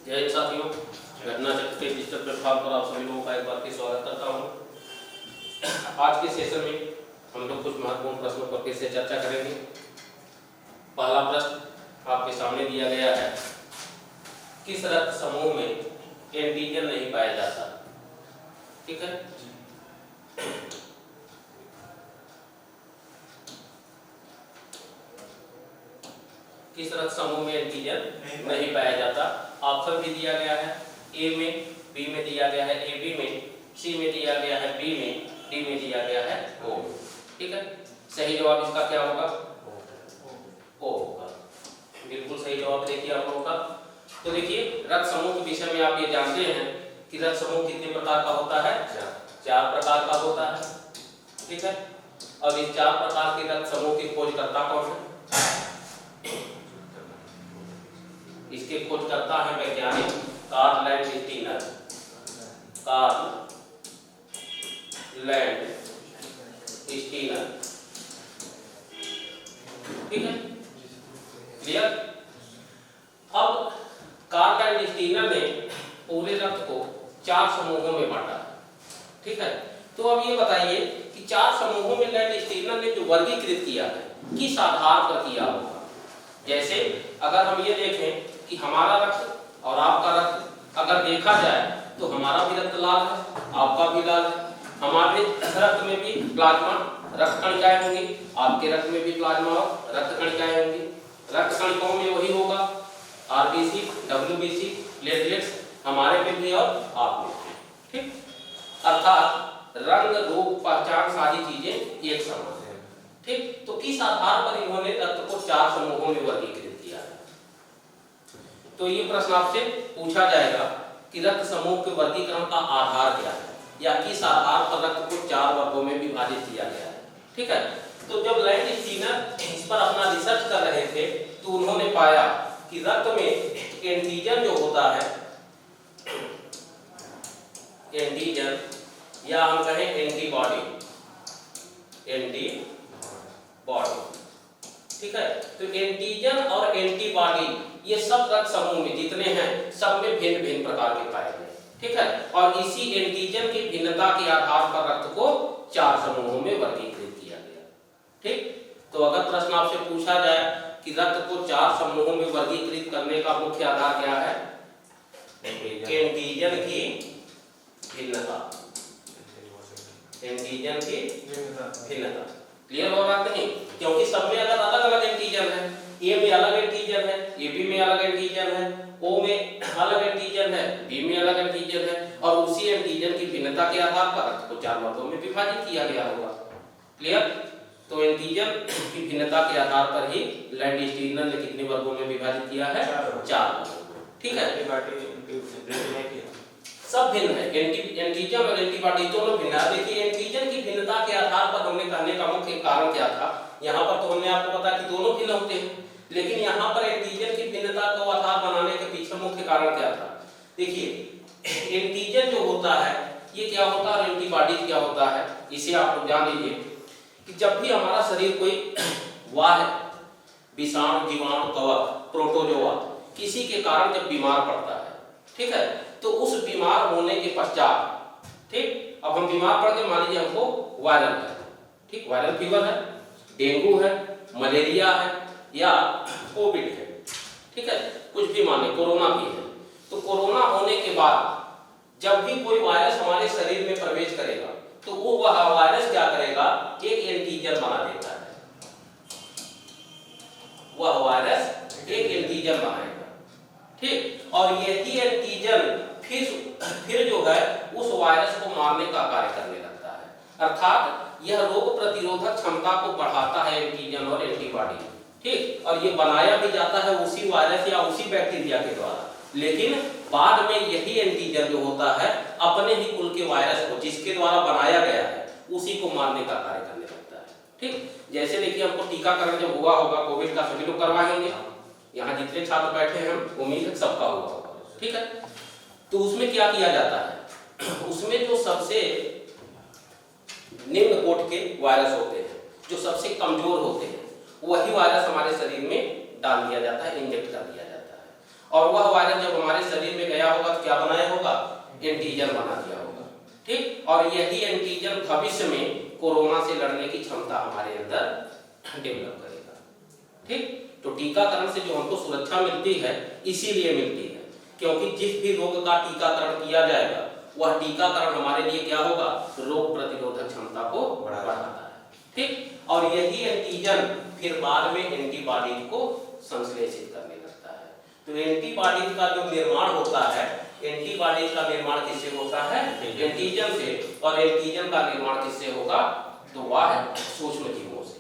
जय हिंद साथियों, घटना चक्र के डिजिटल प्लेटफॉर्म पर आप सभी लोगों का एक बार फिर स्वागत करता हूं। आज के सेशन में हम लोग कुछ महत्वपूर्ण प्रश्नों पर फिर से चर्चा करेंगे। पहला प्रश्न आपके सामने दिया गया है, किस रक्त समूह में एंटीजन नहीं पाया जाता? ठीक है, किस रक्त समूह में एंटीजन नहीं पाया जाता? ऑप्शन भी दिया गया है, ए में, बी में दिया गया है, ए बी में, सी में दिया गया है, बी में, डी में दिया गया है, ओ। ठीक है, सही जवाब इसका क्या होगा? ओ होगा। बिल्कुल सही जवाब देखिए आप लोगों का। तो देखिए, रक्त समूह के विषय में आप ये जानते हैं कि रक्त समूह कितने प्रकार का होता है? 4 प्रकार का होता है। ठीक है, अब इस 4 प्रकार के रक्त समूह की खोजकर्ता कौन है? इसके खोजकर्ता है वैज्ञानिक कार्ल लैंड स्टीनर। ठीक है, क्लियर? अब कार्ल लैंड स्टीनर ने पूरे रक्त को 4 समूहों में बांटा। ठीक है, तो अब ये बताइए कि 4 समूहों में लैंड स्टीनर ने जो वर्गीकृत किया है, किस आधार पर किया होगा? जैसे अगर हम ये देखें कि हमारा रक्त और आपका रक्त अगर देखा जाए तो हमारा भी रक्त लाल है, आपका भी लाल है। हमारे रक्त में भी प्लाज्मा रक्त कणिकाएं होंगी, आपके रक्त में भी प्लाज्मा और रक्त कणिकाएं होंगी। रक्त कणिकाओं में वही होगा, आरबीसी, डब्ल्यूबीसी, प्लेटलेट्स हमारे में भी और आप में भी। ठीक, अर्थात रंग, रूप, पहचान सारी चीजें एक समान है। ठीक, तो किस आधार पर इन्होंने रक्त को 4 समूहों में वर्गीकृत किया है? तो ये प्रश्न आपसे पूछा जाएगा कि रक्त समूह के वर्गीकरण का आधार क्या है, या किस आधार पर रक्त को 4 वर्गों में विभाजित किया गया है। ठीक है, तो जब लैंड स्टीनर इस पर अपना रिसर्च कर रहे थे तो उन्होंने पाया कि रक्त में एंटीजन जो होता है, एंटीजन या हम कहें एंटीबॉडी, ठीक है, तो एंटीजन और एंटीबॉडी ये सब रक्त समूह में जितने हैं सब में भिन्न भिन्न प्रकार के पाए गए। ठीक है, और इसी एंटीजन की भिन्नता के आधार पर रक्त को 4 समूहों में वर्गीकृत किया गया। ठीक, तो अगर प्रश्न आपसे पूछा जाए कि रक्त को 4 समूहों में वर्गीकृत करने का मुख्य आधार क्या है? एंटीजन की भिन्नता, एंटीजन की भिन्नता। क्लियर हो बात नहीं? क्योंकि सब में अगर अलग अलग एंटीजन है, ए में अलग एंटीजन है, ए बी में अलग एंटीजन है, ओ में अलग एंटीजन है, बी में अलग एंटीजन है, और उसी एंटीजन की भिन्नता के आधार पर रक्त को 4 वर्गों में विभाजित किया गया होगा। क्लियर? तो एंटीजन की भिन्नता के आधार पर ही लैंड स्टीनर ने कितने वर्गों में विभाजित किया है? 4 वर्गों। ठीक है, सब भिन्न है, एंटीजन और एंटीबॉडी दोनों भिन्न है। देखिए, एंटीजन की भिन्नता के आधार पर हमने कहने का मुख्य कारण क्या था? यहाँ पर तो हमने आपको बताया कि दोनों भिन्न होते हैं, लेकिन यहाँ पर एंटीजन की भिन्नता को आधार बनाने के पीछे मुख्य कारण क्या था? देखिए, एंटीजन जो होता है ये क्या होता है और एंटीबॉडी क्या होता है, इसे आप लोग जान लीजिए कि जब भी हमारा शरीर कोई वाह, विषाणु, जीवाणु, कवक, प्रोटोजोआ किसी के कारण जब बीमार पड़ता है, ठीक है, तो उस बीमार होने के पश्चात, ठीक, अब हम बीमार पड़ गए, मान लीजिए हमको वायरल है, ठीक, वायरल फीवर है, डेंगू है, मलेरिया है या कोविड है, ठीक है, कुछ भी माने कोरोना भी है। तो कोरोना होने के बाद जब भी कोई वायरस हमारे शरीर में प्रवेश करेगा तो वो वह वायरस क्या करेगा? एक एंटीजन बना देता है, वह वायरस एक एंटीजन बनाएगा। ठीक, और यही एंटीजन फिर जो है उस वायरस को मारने का कार्य करने लगता है। अर्थात यह रोग प्रतिरोधक क्षमता को बढ़ाता है, एंटीजन और एंटीबॉडी। ठीक, और ये बनाया भी जाता है उसी वायरस या उसी बैक्टीरिया के द्वारा, लेकिन बाद में यही एंटीजन जो होता है अपने ही कुल के वायरस को जिसके द्वारा बनाया गया है उसी को मारने का कार्य करने लगता है। ठीक, जैसे देखिए, हमको टीकाकरण जब हुआ होगा कोविड का, सभी लोग करवाए होंगे, यहाँ जितने छात्र बैठे हैं हम उम्मीद है सबका हुआ होगा। ठीक है, तो उसमें क्या किया जाता है? उसमें जो सबसे निम्न कोटि के वायरस होते हैं, जो सबसे कमजोर होते हैं, वही वायरस हमारे शरीर में डाल दिया जाता है, इंजेक्ट कर दिया जाता है। और वह वायरस जब हमारे शरीर में गया होगा तो क्या बनाया होगा, एंटीजन बना दिया होगा। ठीक, और यही एंटीजन भविष्य में कोरोना से लड़ने की क्षमता हमारे अंदर डेवलप करेगा। ठीक, तो टीकाकरण से जो हमको सुरक्षा मिलती है इसीलिए मिलती है क्योंकि जिस भी रोग का टीकाकरण किया जाएगा वह टीकाकरण हमारे लिए क्या होगा, रोग प्रतिरोधक क्षमता को बढ़ाता है। ठीक, और यही एंटीजन फिर बाद में एंटीबॉडी को संश्लेषित करने लगता है। तो एंटीबॉडी का जो निर्माण होता है, एंटीबॉडी का निर्माण किससे होता है, एंटीजन से, और एंटीजन का निर्माण किससे होगा, तो वह सूक्ष्म जीवों से।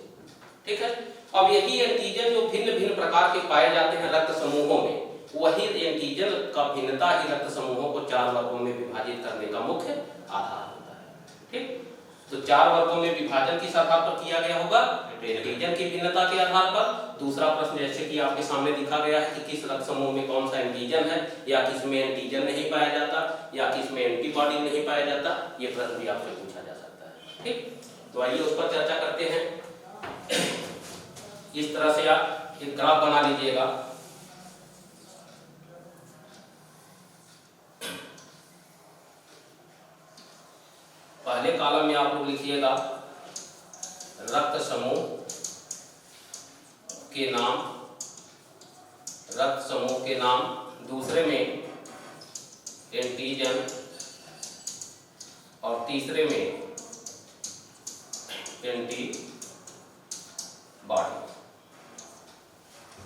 ठीक है, अब यही एंटीजन जो भिन्न भिन्न प्रकार के पाए जाते हैं रक्त समूहों में, वही एंटीजन का भिन्नता ही रक्त समूहों को 4 वर्गों में विभाजित करने का मुख्य आधार होता है। ठीक, तो 4 वर्गों में विभाजन किस आधार पर किया गया होगा, एंटीजन की भिन्नता के आधार पर। दूसरा प्रश्न जैसे कि आपके सामने दिखा गया है कि किस रक्त समूह में कौन सा एंटीजन है, या किस में एंटीजन नहीं पाया जाता, या किस में एंटीबॉडी नहीं पाया जाता, ये प्रश्न भी आपसे पूछा जा सकता है। ठीक, तो आइए उस पर चर्चा करते हैं। इस तरह से आप एक ग्राफ बना लीजिएगा। पहले कॉलम में आप लोग लिखिएगा रक्त समूह के नाम, रक्त समूह के नाम, दूसरे में एंटीजन और तीसरे में एंटीबॉडी।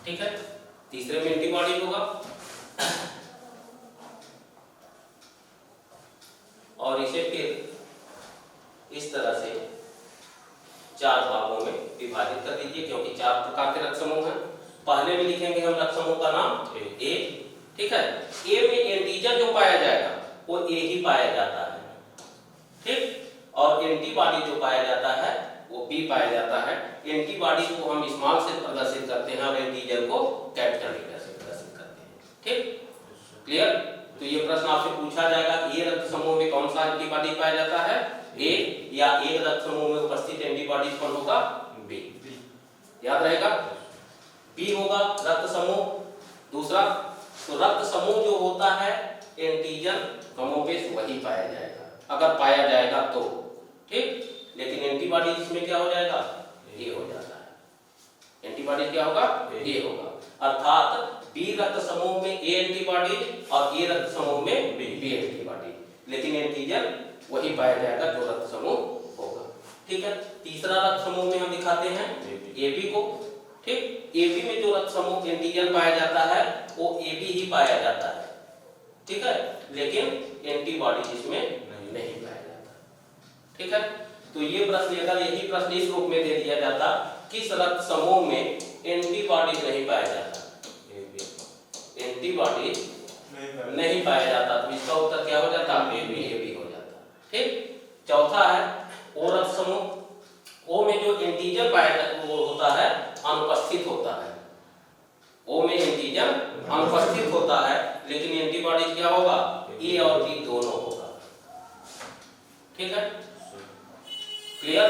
ठीक है, तीसरे में एंटीबॉडी होगा और इसे फिर इस तरह से 4 भागों में विभाजित कर दीजिए क्योंकि 4 प्रकार के रक्त समूह हैं। पहले में लिखेंगे हम रक्त समूह का नाम ए। ठीक है, ए में एंटीजन जो पाया जाएगा वो ए ही पाया जाता है। ठीक, और एंटीबॉडी जो पाया जाता है वो बी पाया जाता है। एंटीबॉडी को हम स्मॉल से प्रदर्शित करते हैं और एंटीजन को कैपिटल लेटर से प्रदर्शित करते हैं। ठीक, क्लियर। तो ये प्रश्न आपसे पूछा जाएगा कि ए रक्त समूह में कौन सा एंटीबॉडी पाया जाता है, ए, या एक रक्त समूह में उपस्थित एंटीबॉडी कौन होगा, बी। याद रहेगा, बी होगा रक्त समूह। दूसरा, तो रक्त समूह जो होता है एंटीजन कमोबेश वही पाया जाएगा अगर पाया जाएगा तो। ठीक, लेकिन एंटीबॉडी जिसमें क्या हो जाएगा, ए हो जाता है। एंटीबॉडी क्या होगा, ए होगा। अर्थात बी रक्त समूह में ए एंटीबॉडी और ए रक्त समूह में बी एंटीबॉडी, लेकिन एंटीजन वही पाया जाएगा जो रक्त समूह होगा। ठीक है, तीसरा रक्त समूह में हम दिखाते हैं एबी को। ठीक, एबी में जो रक्त समूह एंटीजन पाया जाता है वो एबी ही पाया जाता है। ठीक है, लेकिन एंटीबॉडी जिसमें नहीं पाया जाता। ठीक है, तो ये प्रश्न अगर यही प्रश्न इस रूप में दे दिया जाता, किस रक्त समूह में एंटीबॉडी नहीं पाया जाता, एंटीबॉडी नहीं पाया जाता, तो इसका उत्तर क्या हो जाता, एबी हो जाता। ठीक, चौथा है ओ रक्त समूह। ओ में जो एंटीजन पाया जाता वो होता है अनुपस्थित होता है। ओ में एंटीजन अनुपस्थित होता है, लेकिन एंटीबॉडी क्या होगा, ए और बी दोनों होगा। ठीक है, क्लियर।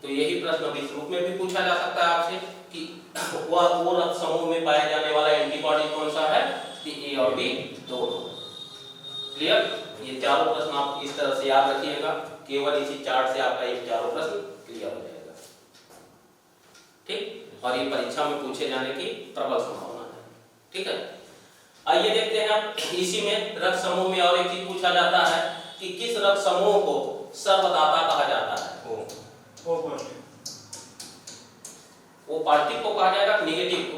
तो यही प्रश्न इस रूप में भी पूछा जा सकता है आपसे कि वह वो रक्त समूह में पाया जाने वाला एंटीबॉडी कौन सा है, कि ए और बी दोनों। क्लियर। ये चारों प्रश्न आप इस तरह से याद रखिएगा, केवल इसी चार्ट से आपका ये चारों प्रश्न क्लियर हो जाएगा। ठीक, और ये परीक्षा में पूछे जाने की प्रबल संभावना है। ठीक है, आइए देखते हैं अब इसी में रक्त समूह में और एक चीज पूछा जाता है कि किस रक्त समूह को सर्वदाता कहा जाता है। वो पॉजिटिव को कहा जाएगा, नेगेटिव को।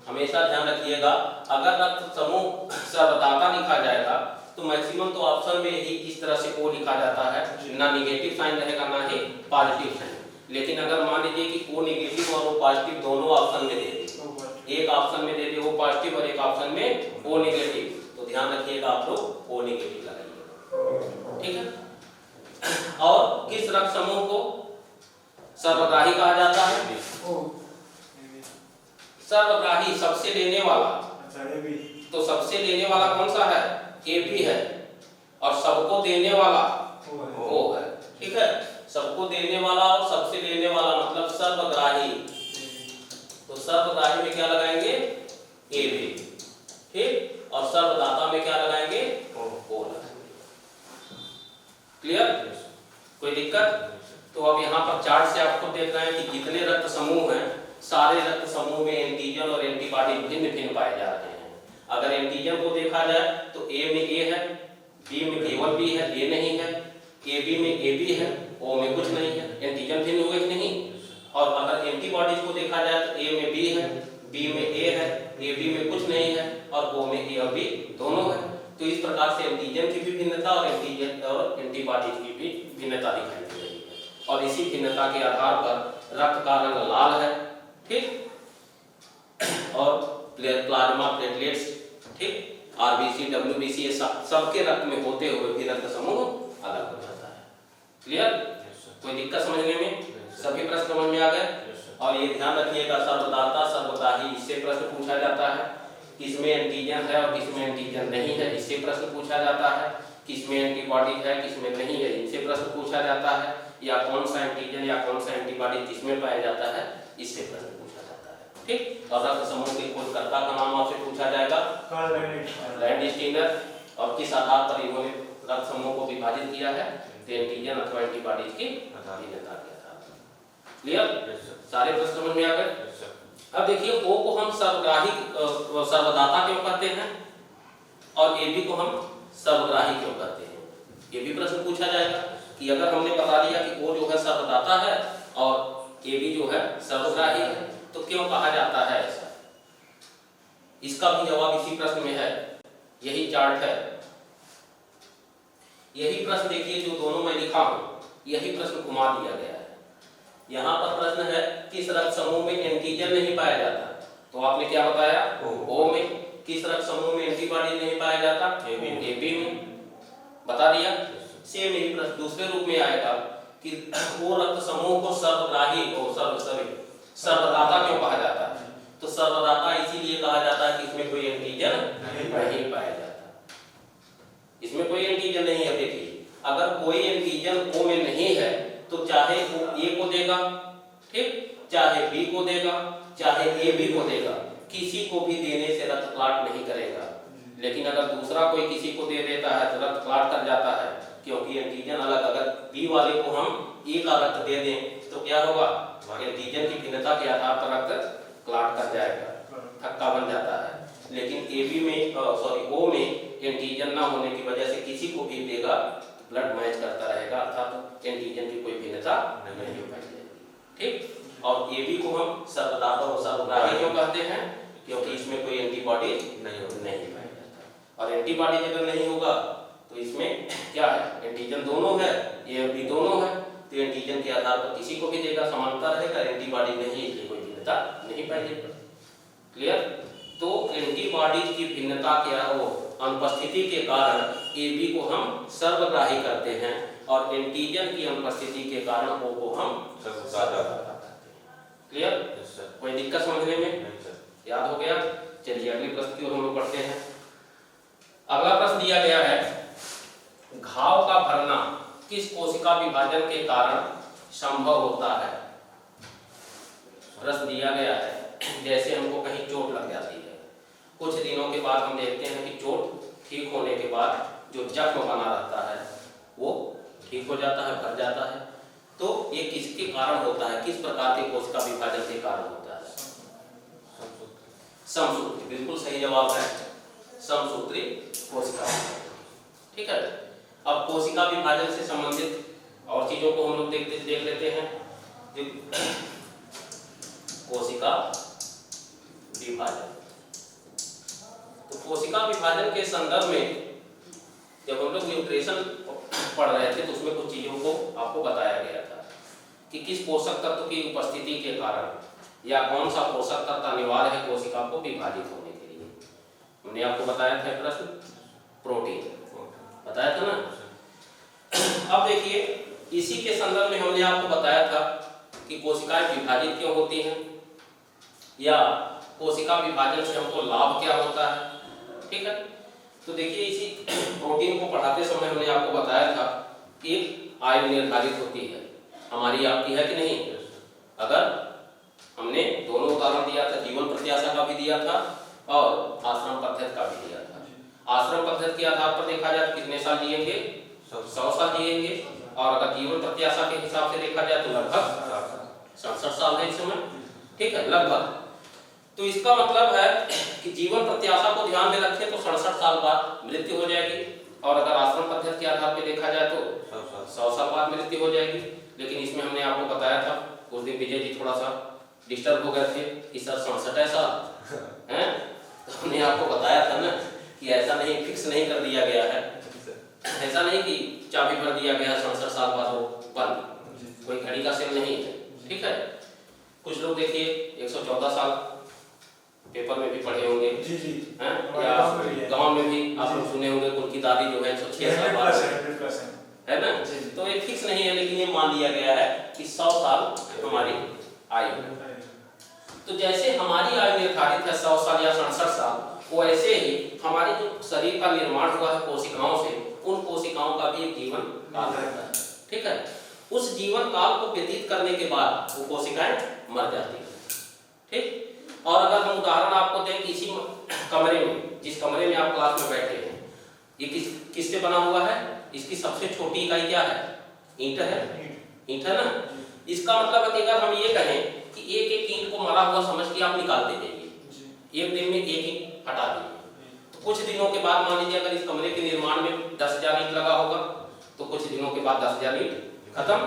हमेशा ध्यान रखिएगा, अगर रक्त समूह सर्वदाता लिखा जाएगा तो मैक्सिमम तो ऑप्शन में ही इस तरह से ओ लिखा जाता है, ना नेगेटिव साइन रहेगा ना ही पॉजिटिव साइन। लेकिन अगर मान लीजिए कि ओ नेगेटिव और ओ पॉजिटिव दोनों ऑप्शन में दे दे, एक ऑप्शन में दे दे ओ पॉजिटिव और एक ऑप्शन में ओ नेगेटिव, तो ध्यान रखिएगा आप लोग ओ नेगेटिव लगाइएगा। ठीक है, और किस रक्त समूह को सर्वग्राही कहा जाता है, सर्वग्राही सबसे लेने वाला। तो सबसे लेने वाला कौन सा है, एबी है, और सबको देने वाला ओ है। ठीक है, सबको देने वाला और सबसे लेने वाला मतलब सर्वग्राही। तो सर्वग्राही में क्या लगाएंगे, ए बी, ठीक, और सर्वदाता में क्या लगाएंगे, ओ लगाएंगे। क्लियर, कोई दिक्कत? तो अब यहाँ पर चार्ट से आपको देख रहे हैं कि जितने रक्त समूह हैं सारे रक्त समूह में एंटीजन और एंटीबॉडी भिन्न भिन्न पाए जा रहे हैं। अगर एंटीजन को देखा जाए तो ए में ए है, बी में केवल बी है, ए नहीं है, ए बी में ए बी है, ओ में कुछ नहीं है, एंटीजन भिन्न हुए कि नहीं। और अगर एंटीबॉडीज को देखा जाए तो ए में बी है, बी में ए है, ए बी में कुछ नहीं है और ओ में ए और बी दोनों है। तो इस प्रकार से एंटीजन की भी भिन्नता और एंटीजन और एंटीबॉडीज की भी भिन्नता दिखाई दे रही है। और इसी भिन्नता के आधार पर रक्त का रंग लाल है, ठीक, और प्लाज्मा प्लेटलेट्स, ठीक, आरबीसी डब्ल्यूबीसी ये सबके रक्त में होते हुए भी रक्त समूह अलग हो जाता है। क्लियर, कोई दिक्कत समझने में? सभी प्रश्न समझ में आ गए? और ये ध्यान रखिएगा सर्वदाता सर्वदाही, इससे प्रश्न पूछा जाता है। किसमें एंटीजन है और किसमें एंटीजन नहीं है, इससे प्रश्न पूछा जाता है। किसमें एंटीबॉडी है किसमें नहीं है, इनसे प्रश्न पूछा जाता है। या कौन सा एंटीजन या कौन सा एंटीबॉडी किसमें पाया जाता है, इससे प्रश्न पूछा जाता है, ठीक। और रक्त समूह के खोजकर्ता का नाम आपसे पूछा जाएगा, लैंडस्टीनर। और किस आधार पर इन्होंने रक्त समूह को विभाजित किया है, एंटीजन अथवा एंटीबॉडीज की भिन्नता के आधार पर। क्लियर, सारे प्रश्न समझ में आ गए? अब देखिए ओ को हम सर्वग्राही सर्वदाता क्यों कहते हैं और ए बी को हम सर्वग्राही क्यों कहते हैं, ये भी प्रश्न पूछा जाएगा। कि अगर हमने बता दिया कि ओ जो है सर्वदाता है और ए बी जो है सर्वग्राही है तो क्यों कहा जाता है ऐसा, इसका भी जवाब इसी प्रश्न में है। यही चार्ट है, यही प्रश्न देखिए जो दोनों में लिखा हूं, यही प्रश्न घुमा दिया गया है। यहाँ पर प्रश्न है किस रक्त समूह में एंटीजन नहीं पाया जाता, तो आपने क्या बताया, ओ में। किस रक्त समूह में एंटीबॉडी नहीं पाया जाता, ए बी में, बता दिया। सेम यही प्रश्न दूसरे रूप में आएगा कि वो रक्त समूह को सर्वग्राही और सर्वदाता क्यों कहा जाता है, तो सर्वदाता इसीलिए कहा जाता है कि इसमें कोई एंटीजन नहीं पाया जाता, इसमें कोई एंटीजन नहीं है। देखिए अगर कोई एंटीजन ओ में नहीं है तो चाहे वो ए को देगा, ठीक, चाहे बी को देगा, चाहे ए बी को देगा, किसी को भी देने से रक्त क्लॉट नहीं करेगा। लेकिन अगर दूसरा कोई किसी को दे देता है तो रक्त क्लॉट कर जाता है, क्योंकि एंटीजन अलग। अगर बी वाले को हम ए का रक्त दे दें तो क्या होगा, एंटीजन की भिन्नता के आधार पर रक्त क्लॉट कर जाएगा, थक्का बन जाता है। लेकिन ए बी में ओ में एंटीजन ना होने की वजह से किसी को भी देगा ब्लड मैच करता रहेगा, अर्थात एंटीजन की कोई भिन्नता नहीं हो पाएगी, ठीक। और ए बी को हम सर्वदाता और सर्वग्राही क्यों कहते हैं, क्योंकि इसमें कोई एंटीबॉडी नहीं पाया जाता। और एंटीबॉडी अगर नहीं होगा तो इसमें क्या है, एंटीजन दोनों है, ए और बी दोनों है, तो एंटीजन के आधार पर किसी को भी देगा, समानता रहेगा। एंटीबॉडी नहीं, इसलिए कोई भिन्नता नहीं पाई जाएगी। क्लियर, तो एंटीबॉडीज की भिन्नता के अनुपस्थिति के कारण ए बी को हम सर्वग्राही करते हैं और एंटीजन की अनुपस्थिति के कारण ओ को हम सर्वदाता करते हैं। क्लियर, कोई दिक्कत समझने में? याद हो गया? चलिए अगले प्रश्न की ओर हम लोग बढ़ते हैं। अगला प्रश्न दिया गया है, घाव का भरना किस कोशिका विभाजन के कारण संभव होता है। प्रश्न दिया गया है जैसे हमको कहीं चोट लग जाती है, कुछ दिनों के बाद हम देखते हैं कि चोट ठीक होने के बाद जो जख्म बना रहता है वो ठीक हो जाता है, भर जाता है। तो ये किसके कारण होता है, किस प्रकार के कोशिका विभाजन के कारण होता है? समसूत्री, बिल्कुल सही जवाब है, समसूत्री कोशिका। ठीक है, अब कोशिका विभाजन से संबंधित और चीजों को हम लोग देख लेते हैं। कोशिका विभाजन, तो कोशिका विभाजन के संदर्भ में जब हम लोग न्यूट्रिशन पढ़ रहे थे तो उसमें कुछ चीजों को आपको बताया गया था कि किस पोषक तत्व की उपस्थिति के कारण या कौन सा पोषक तत्व अनिवार्य है कोशिका को विभाजित होने के लिए। हमने आपको बताया था प्रश्न, प्रोटीन बताया था ना। अब देखिए इसी के संदर्भ में हमने आपको बताया था कि कोशिकाएं विभाजित क्यों होती हैं या कोशिका विभाजन से हमको लाभ क्या होता है। ठीक है, तो देखिए इसी प्रोटीन को पढ़ाते समय हमने आपको बताया था कि आयु निर्धारित होती है, हमारी आपकी है कि नहीं। अगर हमने दोनों उदाहरण दिया था, जीवन प्रत्याशा का भी दिया था और आश्रम पद्धति का भी दिया था। आश्रम पद्धति के आधार पर देखा जाए तो कितने साल जिएंगे? 100 साल जिएंगे। और अगर जीवन प्रत्याशा के हिसाब से देखा जाए तो लगभग 67 साल है इस समय, ठीक है, लगभग। तो इसका मतलब है कि जीवन प्रत्याशा को ध्यान में रखें तो 67 साल बाद मृत्यु हो जाएगी, और अगर आश्रम पद्धति के आधार पर देखा जाए तो 100 साल बाद मृत्यु हो जाएगी। लेकिन इसमें हमने आपको बताया था उस दिन विजय जी थोड़ा सा डिस्टर्ब हो गए थे कि सर 67 साल हैं, तो हमने आपको बताया था ना कि ऐसा नहीं, फिक्स नहीं कर दिया गया है, ऐसा नहीं कि चाबी भर दिया गया 67 साल बाद वो बंद, कोई घड़ी का सेल नहीं है, ठीक है। कुछ लोग देखिए 114 साल पेपर में भी पढ़े होंगे जी जी हैं, या गांव में भी आप लोग सुने होंगे उनकी दादी जो है 106 साल बाद है ना। तो ये फिक्स नहीं है, लेकिन ये मान लिया गया है कि 100 साल हमारी आयु है। तो जैसे हमारी आयु निर्धारित है 100 साल या 67 साल, वो ऐसे ही हमारे जो शरीर का निर्माण हुआ है कोशिकाओं से, उन कोशिकाओं का भी एक जीवन काल होता है, ठीक है। उस जीवन काल को व्यतीत करने के बाद वो कोशिकाएं मर जाती हैं, ठीक। और अगर हम उदाहरण आपको दें कि इसी कमरे में, जिस कमरे में आप क्लास में बैठे हैं, ये किससे बना हुआ है? इसकी सबसे छोटी इकाई क्या है? ईंट है, ईंट है ना। इसका मतलब है कि अगर हम ये कहें कि एक एक ईंट को मरा हुआ समझ के आप निकालते जाइए, एक दिन में एक ईंट हटा दीजिए, तो कुछ दिनों के बाद मान लीजिए अगर इस कमरे के निर्माण में 10,000 ईंट लगा होगा, तो कुछ दिनों के बाद 10,000 ईंट खत्म।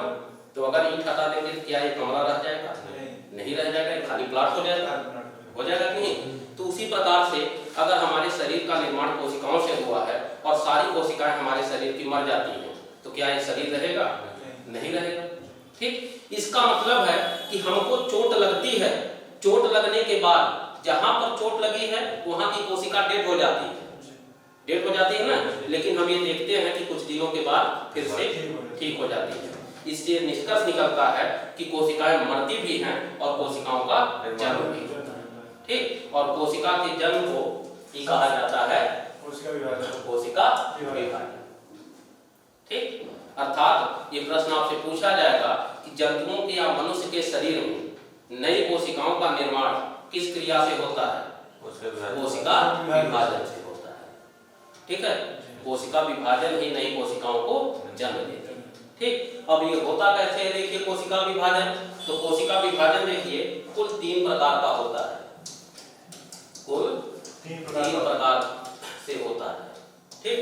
तो अगर ईंट हटा देंगे तो क्या ये कमरा रह जाएगा? नहीं रह जाएगा, खाली प्लाट हो जाएगा, हो जाएगा कि नहीं। तो उसी प्रकार से अगर हमारे शरीर का निर्माण कोशिकाओं से हुआ है और सारी कोशिकाएं हमारे शरीर की मर जाती हैं, तो क्या ये शरीर रहेगा? नहीं रहेगा, ठीक। इसका मतलब है कि हमको चोट लगती है, चोट लगने के बाद जहां पर चोट लगी है वहां की कोशिका डेड हो जाती है, डेड हो जाती है ना। लेकिन हम ये देखते हैं कि कुछ दिनों के बाद फिर से ठीक हो जाती है। इससे निष्कर्ष निकलता है कि कोशिकाएं मरती भी हैं और कोशिकाओं का जन्म भी होता है, ठीक। और कोशिका के जन्म को ये कहा जाता है कोशिका विभाजन, ठीक। अर्थात ये प्रश्न आपसे पूछा जाएगा कि जंतुओं के या मनुष्य के शरीर में नई कोशिकाओं का निर्माण किस क्रिया से होता है? कोशिका विभाजन से होता है, ठीक है। कोशिका विभाजन ही नई कोशिकाओं को जन्म देती है, ठीक। अब ये होता कैसे है? देखिए कोशिका विभाजन, तो कोशिका विभाजन देखिए कुल 3 प्रकार का होता है, कुल 3 प्रकार से होता है, ठीक।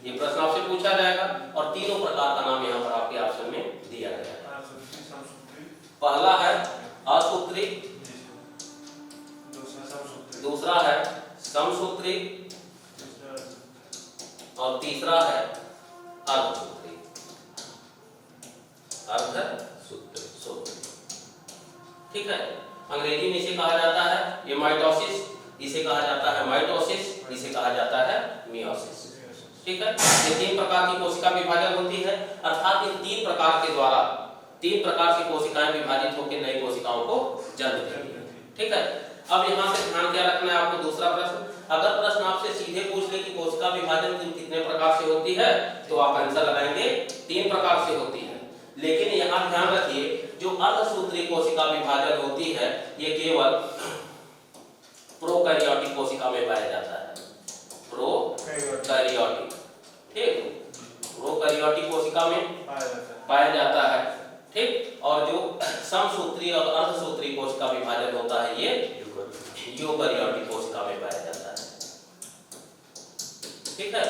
ये प्रश्न आपसे पूछा जाएगा और तीनों प्रकार का नाम यहाँ पर आपके ऑप्शन में दिया गया है। पहला है असूत्री, दूसरा है समसूत्री और तीसरा है अर्धसूत्री। अर्धसूत्री, ठीक है। अंग्रेजी में इसे कहा जाता है ये माइटोसिस, इसे कहा जाता है माइटोसिस, इसे कहा जाता है मियोसिस, ठीक है। ये 3 प्रकार की कोशिका विभाजन होती है, अर्थात इन 3 प्रकार के द्वारा 3 प्रकार की कोशिकाएं विभाजित होकर नई कोशिकाओं को जन्म देती हैं, ठीक है। अब यहाँ से ध्यान क्या रखना है आपको? दूसरा प्रश्न, अगर प्रश्न आपसे सीधे पूछ ले कि कोशिका विभाजन कितने प्रकार से होती है, तो आप आंसर लगाएंगे 3 प्रकार से होती है। लेकिन यहाँ ध्यान रखिए जो अर्धसूत्री कोशिका विभाजन होती है ये केवल प्रोकैरियोटिक कोशिका में पाया जाता है, प्रोकैरियोटिक, ठीक। प्रोकैरियोटिक कोशिका में पाया जाता है, ठीक। और जो समसूत्री और अर्धसूत्री कोशिका विभाजन होता है ये यूकैरियोटिक कोशिका में पाया जाता है, ठीक है।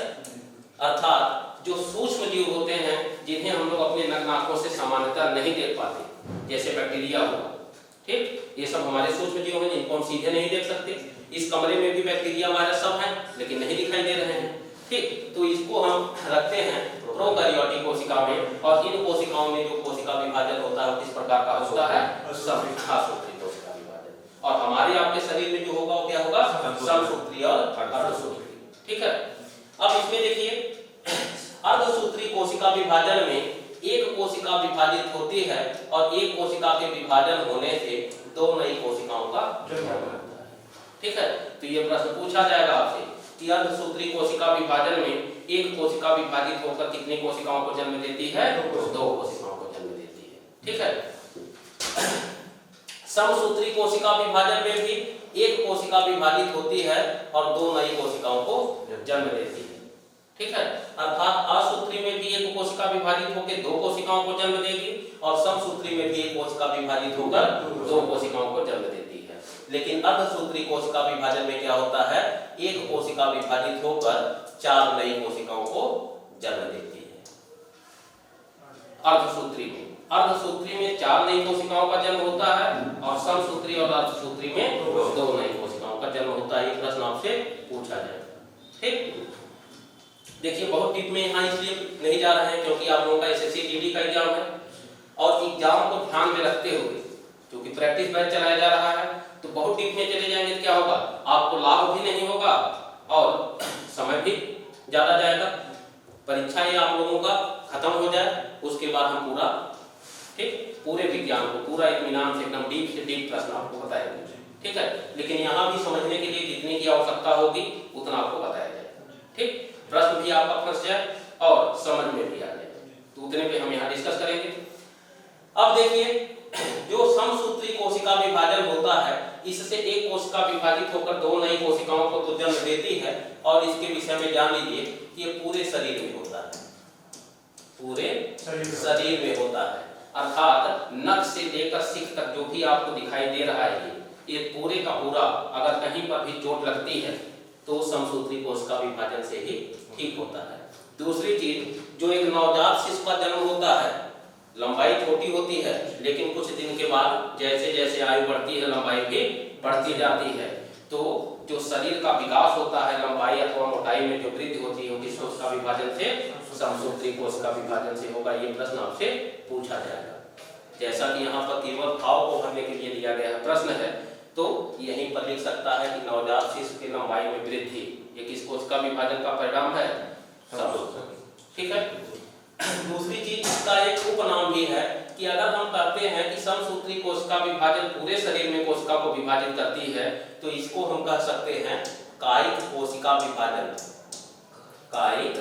अर्थात जो सूक्ष्म जीव होते हैं जिन्हें हम लोग अपने नाकों से सामान्यतः नहीं देख पाते, जैसे बैक्टीरिया हुआ, ठीक। ये सब हमारे सूक्ष्म जीव हैं जिनको हम सीधे नहीं देख सकते। इस कमरे में भी बैक्टीरिया वायरस सब हैं लेकिन नहीं दिखाई दे रहे हैं, ठीक। तो इसको हम रखते हैं प्रोकैरियोटिक कोशिका में, और इन कोशिकाओं में जो कोशिका विभाजन होता है किस प्रकार का होता है? समसूत्री कोशिका विभाजन। और हमारे आपके शरीर में जो होगा वो क्या होगा? समसूत्री और अर्धसूत्री, ठीक है। अब इसमें देखिए अर्धसूत्री कोशिका विभाजन में एक कोशिका विभाजित होती है और एक कोशिका के विभाजन होने से 2 नई कोशिकाओं का जन्म होता है, ठीक है। तो ये प्रश्न पूछा जाएगा आपसे कि अर्धसूत्री कोशिका विभाजन में एक कोशिका विभाजित होकर कितनी कोशिकाओं को जन्म देती है? 2 कोशिकाओं को जन्म देती है, ठीक है। समसूत्री कोशिका विभाजन में भी एक कोशिका विभाजित होती है और दो नई कोशिकाओं को जन्म देती है, ठीक है। अर्थात असूत्री में भी एक कोशिका विभाजित होकर दो कोशिकाओं को जन्म देगी और समसूत्री में भी एक कोशिका विभाजित होकर दो कोशिकाओं को जन्म देती है। लेकिन अर्धसूत्री कोशिका विभाजन में क्या होता है, एक कोशिका विभाजित होकर चार नई कोशिकाओं को जन्म देती है। अर्धसूत्री में चार नई कोशिकाओं का जन्म होता है और समसूत्री और अर्धसूत्री में दो नई कोशिकाओं का जन्म होता है। ये प्रश्न आपसे पूछा जाएगा, ठीक। देखिए बहुत डीप में यहाँ इसलिए नहीं जा रहे हैं क्योंकि आप लोगों का एसएससी जीडी का एग्जाम है और एग्जाम को ध्यान में रखते हुए क्योंकि प्रैक्टिस बैच चलाया जा रहा है तो बहुत डीप में चले जाएंगे तो क्या होगा, आपको लाभ भी नहीं होगा और समय भी ज्यादा जाएगा। परीक्षा ये आप लोगों का खत्म हो जाए उसके बाद हम पूरा ठीक पूरे विज्ञान को पूरा इत्मीनान से एकदम डीप से डीप प्रश्न आपको बताएंगे, ठीक है। लेकिन यहाँ भी समझने के लिए जितनी की आवश्यकता होगी उतना आपको बताया जाएगा, ठीक। प्रश्न भी आपका फंस जाए और समझ में भी आ जाए तो उतने पे हम यहाँ डिस्कस करेंगे। अब देखिए जो समसूत्री कोशिका विभाजन होता है इससे एक कोशिका विभाजित होकर दो नई कोशिकाओं को तो जन्म देती है और इसके विषय में जान लीजिए कि ये पूरे शरीर में होता है, पूरे शरीर में होता है। अर्थात नख से लेकर शिख तक जो भी आपको दिखाई दे रहा है ये पूरे का पूरा अगर कहीं पर भी चोट लगती है तो समसूत्री कोशिका विभाजन से ही ठीक होता है। दूसरी चीज जो एक नवजात शिशु का जन्म होता है लंबाई छोटी होती है लेकिन कुछ दिन के बाद जैसे जैसे आयु बढ़ती है लंबाई भी बढ़ती जाती है तो जो शरीर का विकास होता है लंबाई अथवा मोटाई में जो वृद्धि होती है किस कोशिका विभाजन से, समसूत्री कोशिका विभाजन से होगा। ये प्रश्न आपसे पूछा जाएगा। जैसा कि यहाँ पर केवल भाव को भरने के लिए दिया गया प्रश्न है तो यहीं पर लिख सकता है कि नवजात शिशु की लंबाई में वृद्धि ये किस कोशिका विभाजन का परिणाम है, ठीक है। दूसरी चीज इसका एक उपनाम भी है कि अगर हम कहते हैं कि समसूत्री कोशिका विभाजन पूरे शरीर में कोशिका को विभाजित करती है तो इसको हम कह सकते हैं कायिक कोशिका विभाजन, कायिक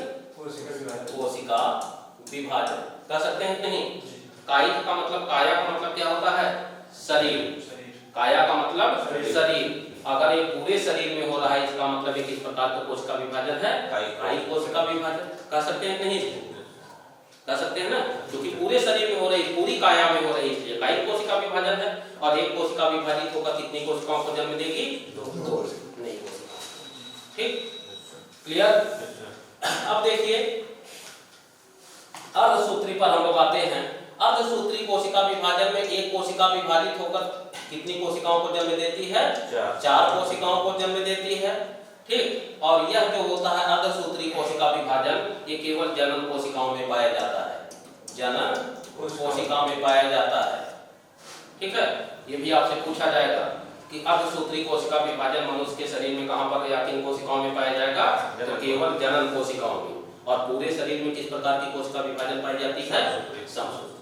कोशिका विभाजन कह सकते हैं नहीं। कायिक का मतलब काया का मतलब क्या होता है, शरीर, काया का मतलब शरीर। अगर ये पूरे शरीर में हो रहा है इसका मतलब एक इस प्रकार का कोशिका विभाजन है कायिक कोशिका विभाजन कह सकते हैं नहीं, कह सकते हैं ना, क्योंकि पूरे शरीर में हो रही पूरी काया में हो रही इसलिए कायिक कोशिका विभाजन है। और एक कोशिका विभाजित होकर कितनी कोशिकाओं को जन्म देगी, दो नई कोशिकाओं, ठीक, क्लियर। अब देखिए अर्धसूत्री पर हम लोग आते हैं। अर्धसूत्री कोशिका विभाजन में एक कोशिका विभाजित होकर कितनी कोशिकाओं को जन्म देती है, चार कोशिकाओं को जन्म देती है, ठीक। और यह जो होता है अर्धसूत्री कोशिका विभाजन ये केवल जनन कोशिकाओं में पाया जाता है, जनन कोशिका में पाया जाता है, ठीक है। ये भी आपसे पूछा जाएगा कि अर्धसूत्री कोशिका विभाजन मनुष्य के शरीर में कहां पर या किन कोशिकाओं में पाया जाएगा, तो केवल जनन कोशिकाओं में। और पूरे शरीर में किस प्रकार की कोशिका विभाजन पाई जाती है, समसूत्री,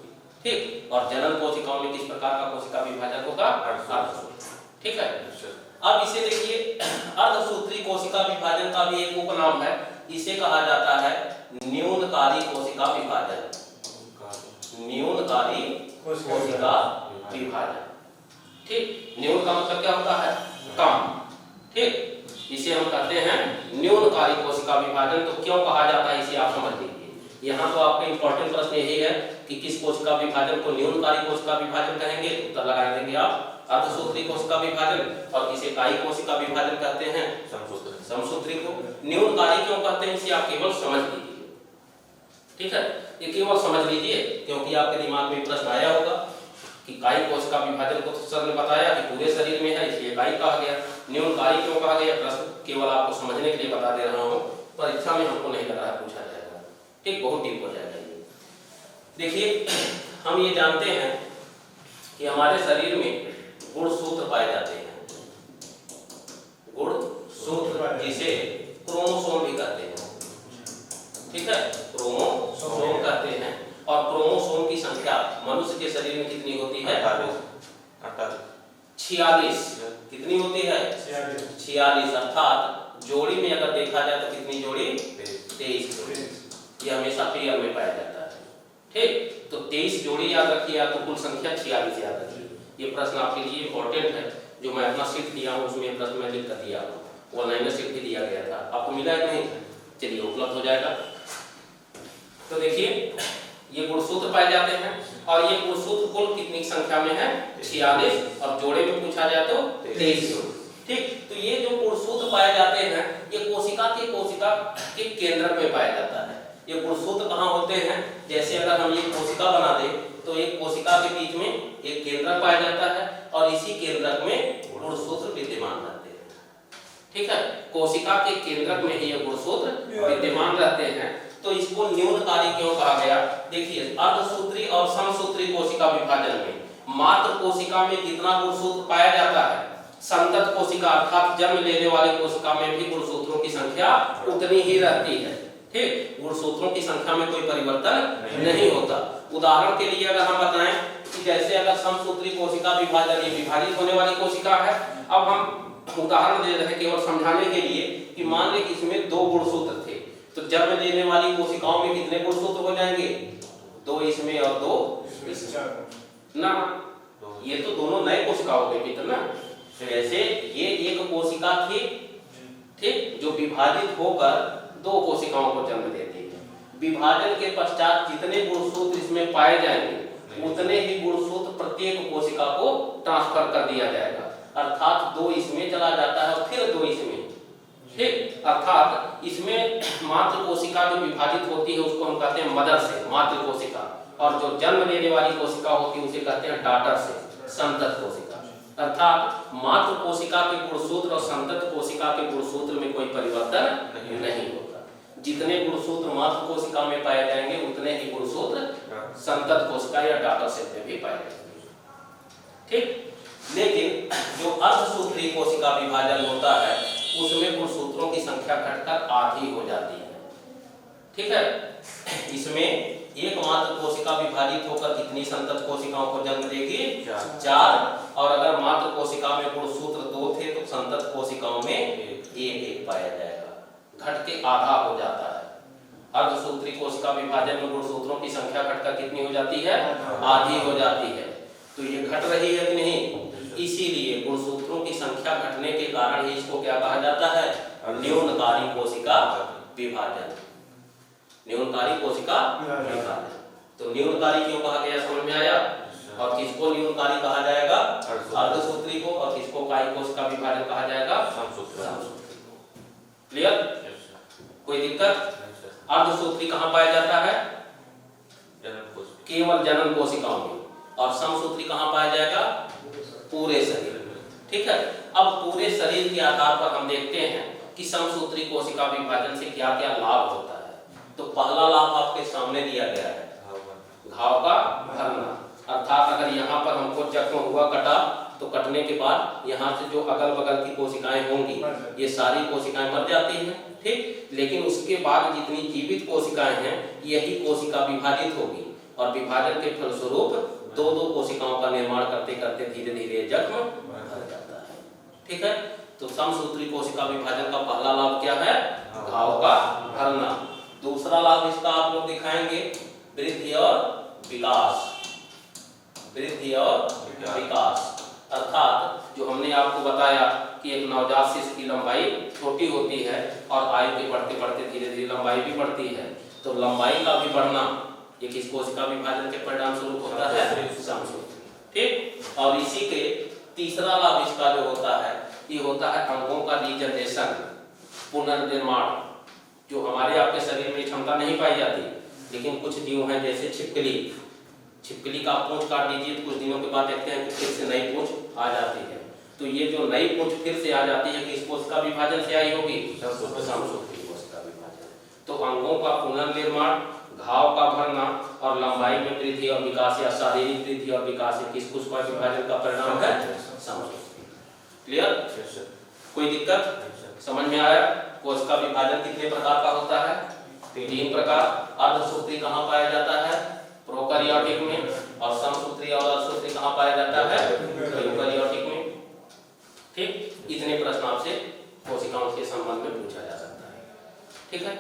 ठीक। और जनन कोशिकाओं में किस प्रकार का कोशिका विभाजन होगा, अर्धसूत्री, ठीक है। अब इसे देखिए अर्धसूत्री कोशिका विभाजन का भी एक उपनाम है, इसे कहा जाता है न्यूनकारी कोशिका विभाजन, न्यूनकारी कोशिका विभाजन, ठीक। न्यून का मतलब क्या होता है, कम, ठीक। इसे हम कहते हैं न्यूनकारी कोशिका विभाजन। तो क्यों कहा जाता है इसे आप समझ लीजिए। यहाँ तो आपका इंपॉर्टेंट प्रश्न यही है कि किस कोशिका विभाजन को न्यूनकारी कोशिका विभाजन कहेंगे, उत्तर लगा देंगे आप अर्धसूत्री कोशिका विभाजन। और इसे कायिक कोशिका विभाजन कहते हैं, समसूत्री को। न्यूनकारी क्यों कहते हैं इसे आप केवल समझ लीजिए, ठीक है। ये केवल समझ लीजिए क्योंकि आपके दिमाग में प्रश्न आया होगा कि कायिक कोशिका विभाजन को सर ने बताया कि पूरे शरीर में है इसलिए कायिक कहा गया, न्यूनकारी क्यों कहा गया, प्रश्न केवल आपको समझने के लिए बता दे रहा हूँ, परीक्षा में हमको नहीं लग रहा पूछा जाएगा, ठीक, बहुत डीप हो जाएगा ये। देखिए हम ये जानते हैं कि हमारे शरीर में गुणसूत्र पाए जाते हैं, गुणसूत्र जिसे क्रोमोसोम भी कहते हैं, ठीक है, क्रोमोसोम कहते हैं। और क्रोमोसोम की संख्या मनुष्य के शरीर में कितनी होती है, 46, कितनी होती है, 46। अर्थात जोड़ी में अगर देखा जाए तो कितनी जोड़ी, 23 जोड़ी। ये हमेशा पेयर में पाया जाता है, ठीक। तो 23 जोड़ी याद रखिए, आपको कुल संख्या 46 याद रखिए। ये प्रश्न आपके लिए इंपॉर्टेंट है, जो मैं अपना शीट दिया हूँ उसमें प्रश्न मैं लिख कर दिया हूँ, ऑनलाइन में शीट भी दिया गया था, आपको मिला है नहीं? चलिए उपलब्ध हो जाएगा। तो देखिए ये गुणसूत्र पाए जाते हैं और ये गुणसूत्र कुल कितनी संख्या में है? 46, और जोड़े में पूछा जाए तो 23। ठीक, तो ये जो गुणसूत्र पाए जाते हैं ये कोशिका के केंद्र में पाया जाता है। ये गुणसूत्र कहाँ होते हैं? जैसे अगर हम ये कोशिका बना दे तो एक कोशिका के बीच में एक केंद्रक पाया जाता है और इसी केंद्रक में गुणसूत्र विद्यमान रहते हैं। ठीक है, कोशिका के केंद्रक में ही ये गुणसूत्र विद्यमान रहते हैं। तो इसको न्यूनकारी क्यों कहा गया? देखिए अर्धसूत्री और समसूत्री कोशिका विभाजन में मात्र कोशिका में जितना गुणसूत्र पाया जाता है, संतत कोशिका अर्थात जन्म लेने वाली कोशिका में भी गुणसूत्रों की संख्या उतनी ही रहती है। ठीक, गुणसूत्रों की संख्या में कोई परिवर्तन नहीं होता। उदाहरण के लिए अगर हम बताएं कि जैसे अगर समसूत्री कोशिका विभाजन, ये विभाजित होने वाली कोशिका है, अब हम उदाहरण दे रहे हैं केवल समझाने के लिए कि मान लें कि इसमें 2 गुणसूत्र थे, तो जन्म लेने वाली कोशिकाओं में कितने गुणसूत्र हो जाएंगे? 2 इसमें और 2 इसमें ना, ये तो दोनों नए कोशिका हो गए मित्र ना। जैसे ये एक कोशिका थी, ठीक, जो विभाजित होकर 2 कोशिकाओं को जन्म देती है। विभाजन के पश्चात जितने गुणसूत्र इसमें पाए जाएंगे उतने ही गुणसूत्र प्रत्येक कोशिका को ट्रांसफर कर दिया जाएगा, अर्थात 2 इसमें चला जाता है और फिर 2 इसमें। ठीक, अर्थात इसमें मातृ कोशिका जो विभाजित होती है उसको हम कहते हैं मदर से, मातृ कोशिका, और जो जन्म लेने वाली कोशिका होती है उसे कहते हैं डॉटर से, संतत कोशिका। अर्थात मातृ कोशिका के गुणसूत्र और संतत कोशिका के गुणसूत्र में कोई परिवर्तन नहीं होता। जितने गुणसूत्र मातृ कोशिका में पाए जाएंगे उतने ही गुणसूत्र संतत कोशिका या डॉटर सेल में भी पाए जाएंगे। ठीक, लेकिन जो अर्धसूत्री कोशिका विभाजन होता है उसमें गुणसूत्रों की संख्या घटकर आधी हो जाती है। ठीक है, इसमें एकमात्र कोशिका विभाजित होकर कितनी संतत कोशिकाओं को जन्म देगी? 4, और अगर मात्र कोशिका में गुणसूत्र 2 थे तो संतत कोशिकाओं में 1 पाया जाएगा, घट के आधा हो जाता है। अर्धसूत्री कोशिका विभाजन में गुणसूत्रों की संख्या घटकर कितनी हो जाती है? आधी हो जाती है। तो ये घट रही है कि नहीं? इसीलिए गुणसूत्रों की संख्या घटने के कारण ही इसको क्या कहा जाता है? न्यूनकारी कोशिका विभाजन। न्यूनकारी कोशिका विभाजन। तो न्यूनकारी क्यों कहा गया समझ में आया? और किसको न्यूनकारी कहा जाएगा? अर्धसूत्री को। और किसको काही कोशिका विभाजन कहा जाएगा? समसूत्री को। क्लियर? कोई दिक्कत? अर्धसूत्री कहाँ पाया जाता है? केवल जनन कोशिकाओं में। और समसूत्री कहाँ पाया जाएगा? पूरे शरीर में। ठीक है, अब पूरे शरीर के आधार पर हम देखते हैं कि समसूत्री कोशिका विभाजन से क्या क्या लाभ होता है। तो पहला लाभ आपके सामने दिया गया है, घाव का भरना। अर्थात अगर यहाँ पर हमको जख्म हुआ, कटा, तो कटने के बाद यहाँ से जो अगल बगल की कोशिकाएं होंगी ये सारी कोशिकाएं मर जाती हैं। ठीक, लेकिन उसके बाद जितनी जीवित कोशिकाएं हैं यही कोशिका विभाजित होगी और विभाजन के फलस्वरूप 2-2 कोशिकाओं का निर्माण करते करते धीरे धीरे जख्म भर जाता है। ठीक है, तो समसूत्री कोशिका विभाजन का पहला लाभ क्या है? घाव का भरना। दूसरा लाभ इसका आप लोग दिखाएंगे वृद्धि और विकास। वृद्धि और विकास अर्थात जो हमने आपको बताया कि एक नवजात शिशु की लंबाई छोटी होती है और आयु के बढ़ते बढ़ते धीरे धीरे लंबाई भी बढ़ती है, तो लंबाई का भी बढ़ना ये किस कोशिका विभाजन के परिणाम स्वरूप होता है? समसूत्री। ठीक, और इसी के तीसरा लाभ इसका जो होता है ये होता है अंगों का रीजनरेशन, पुनर्निर्माण। जो हमारे आपके शरीर में क्षमता नहीं पाई जाती, लेकिन कुछ जीव हैं जैसे छिपकली। छिपकली का पूंछ काट दीजिए तो कुछ दिनों के बाद देखते हैं कि फिर से नई पूंछ आ जाती है। तो ये जो नई पूंछ फिर से आ जाती है किस कोशिका विभाजन से आई होगी? समसूत्री कोशिका विभाजन। तो अंगों का पुनर्निर्माण, घाव का भरना और लंबाई में वृद्धि और विकास या शारीरिक वृद्धि और विकास किस कोशिका विभाजन का परिणाम है? समसूत्री। क्लियर? कोई दिक्कत? समझ में आया? कोशिका विभाजन कितने प्रकार का होता है? 3 प्रकार। अर्धसूत्री कहाँ पाया जाता है? प्रोकैरियोटिक में। और समसूत्री और अर्धसूत्री कहाँ पाया जाता है? यूकैरियोटिक में। ठीक, इतने प्रश्न आपसे कोशिकाओं के संबंध में पूछा जा सकता है। ठीक है,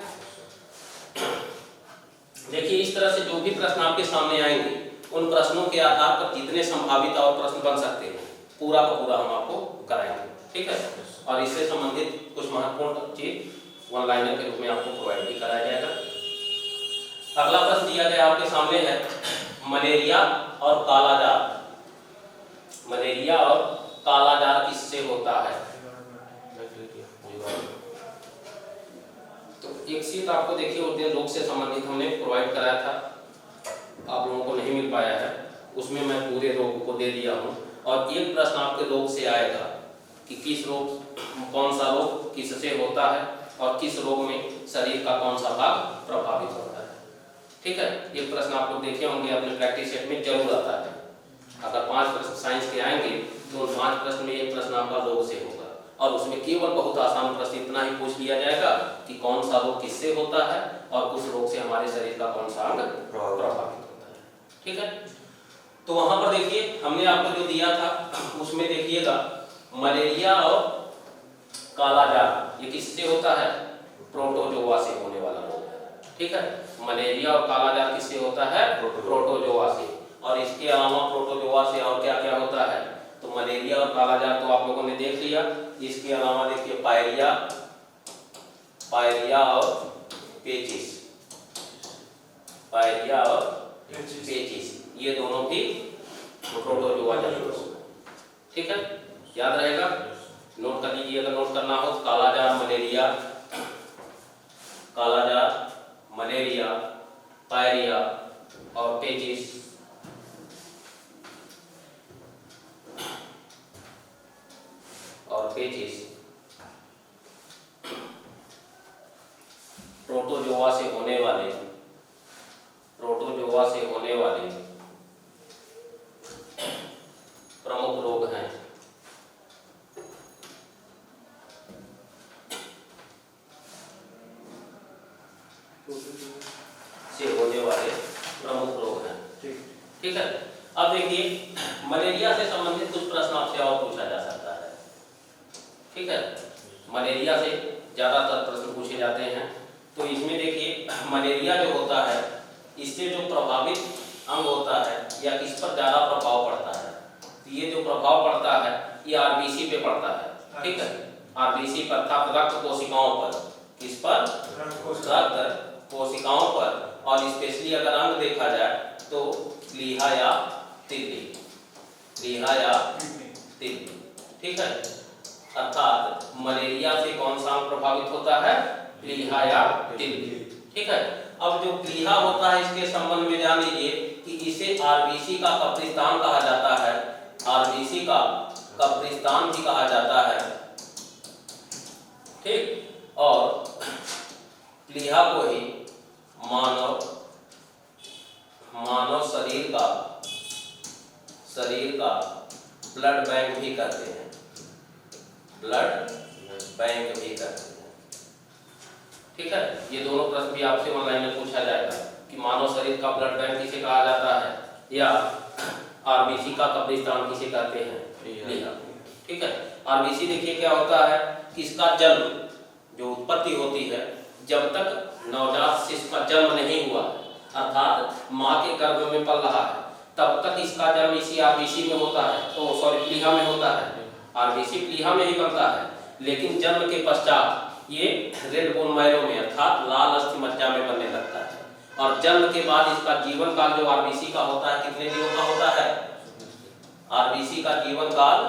देखिए इस तरह से जो भी प्रश्न आपके सामने आएंगे उन प्रश्नों के आधार पर जितने संभावित और प्रश्न बन सकते हैं पूरा का पूरा हम आपको कराएंगे, ठीक है। और इससे संबंधित कुछ महत्वपूर्ण चीज वन लाइनर के रूप में आपको प्रोवाइड भी कराया जाएगा। अगला प्रश्न दिया गया आपके सामने है मलेरिया और कालाजार। मलेरिया और कालाजार किससे होता है? तो एक सीट आपको देखिए उद्योग रोग से संबंधित हमने प्रोवाइड कराया था, आप लोगों को नहीं मिल पाया है, उसमें मैं पूरे रोग को दे दिया हूँ। और एक प्रश्न आपके रोग से आएगा कि किस रोग, कौन सा रोग किससे होता है और किस रोग में शरीर का कौन सा भाग प्रभावित होता है, ठीक है। ये प्रश्न आप लोग देखे होंगे अपने प्रैक्टिस सेट में जरूर आता है। अगर 5 प्रश्न साइंस के आएंगे तो 5 प्रश्न में एक प्रश्न आपका रोग से होगा और उसमें केवल बहुत आसान प्रश्न इतना ही पूछ लिया जाएगा कि कौन सा रोग किससे होता है और उस रोग से हमारे शरीर का कौन सा अंग प्रभावित होता है, ठीक है। तो वहां पर देखिए हमने आपको जो दिया था उसमें देखिएगा मलेरिया और कालाजार ये किससे होता है? प्रोटोजोआ से होने वाला रोग है, ठीक है। मलेरिया और कालाजार किससे होता है? प्रोटोजोआ से। और इसके अलावा प्रोटोजोआ से और क्या क्या होता है? तो मलेरिया और कालाजार तो आप लोगों ने देख लिया। इसके अलावा देखिए पायरिया और पेचिस, पायरिया और पेचिस ये दोनों भी प्रोटोजोआ जंतु, ठीक है। याद रहेगा, नोट कर लीजिए अगर नोट करना हो। कालाजार मलेरिया, पायरिया और पेचिस प्रोटोजोआ से होने वाले प्रमुख रोग हैं। ठीक है। अब देखिए मलेरिया से संबंधित कुछ प्रश्न आपसे और पूछा जा सकता है, ठीक है। मलेरिया से ज्यादातर प्रश्न पूछे जाते हैं। तो इसमें देखिए मलेरिया जो होता है इससे जो प्रभावित अंग होता है या किस पर ज्यादा प्रभाव पड़ता है, तो ये जो प्रभाव पड़ता है ये आरबीसी पे पड़ता है, ठीक है। आरबीसी पर अर्थात रक्त कोशिकाओं पर, किस पर? रक्त कोशिकाओं पर। और स्पेशली अगर अंग देखा जाए तो प्लीहा या तिल्ली, ठीक है। अर्थात मलेरिया से कौन सा अंग प्रभावित होता है? प्लीहा या तिल्ली, ठीक है। अब जो प्लीहा होता है इसके संबंध में जान लीजिए कि इसे आरबीसी का कब्रिस्तान कहा जाता है, आरबीसी का कब्रिस्तान भी कहा जाता है, ठीक। और प्लीहा को ही मानव शरीर का ब्लड बैंक भी कहते हैं, ठीक है। ये दोनों प्रश्न भी आपसे ऑनलाइन में पूछा जाएगा कि मानव शरीर का ब्लड बैंक किसे कहा जाता है या आरबीसी का कब्रिस्तान किसे कहते हैं? प्लीहा, ठीक है। आरबीसी देखिए क्या होता है कि इसका जन्म जो उत्पत्ति होती है जब तक नवजात शिशु का जन्म नहीं हुआ, अर्थात माँ के गर्भ में पल रहा है, तब तक इसका जन्म इसी आरबीसी में होता है, तो सॉरी प्लीहा में होता है। आरबीसी प्लीहा में ही बनता है, लेकिन जन्म के पश्चात ये रेड बोन मैरो में अर्थात लाल अस्थि मज्जा में बनने लगता है। और जन्म के बाद इसका जीवन काल जो आरबीसी का होता है कितने दिनों का होता है? आरबीसी का जीवन काल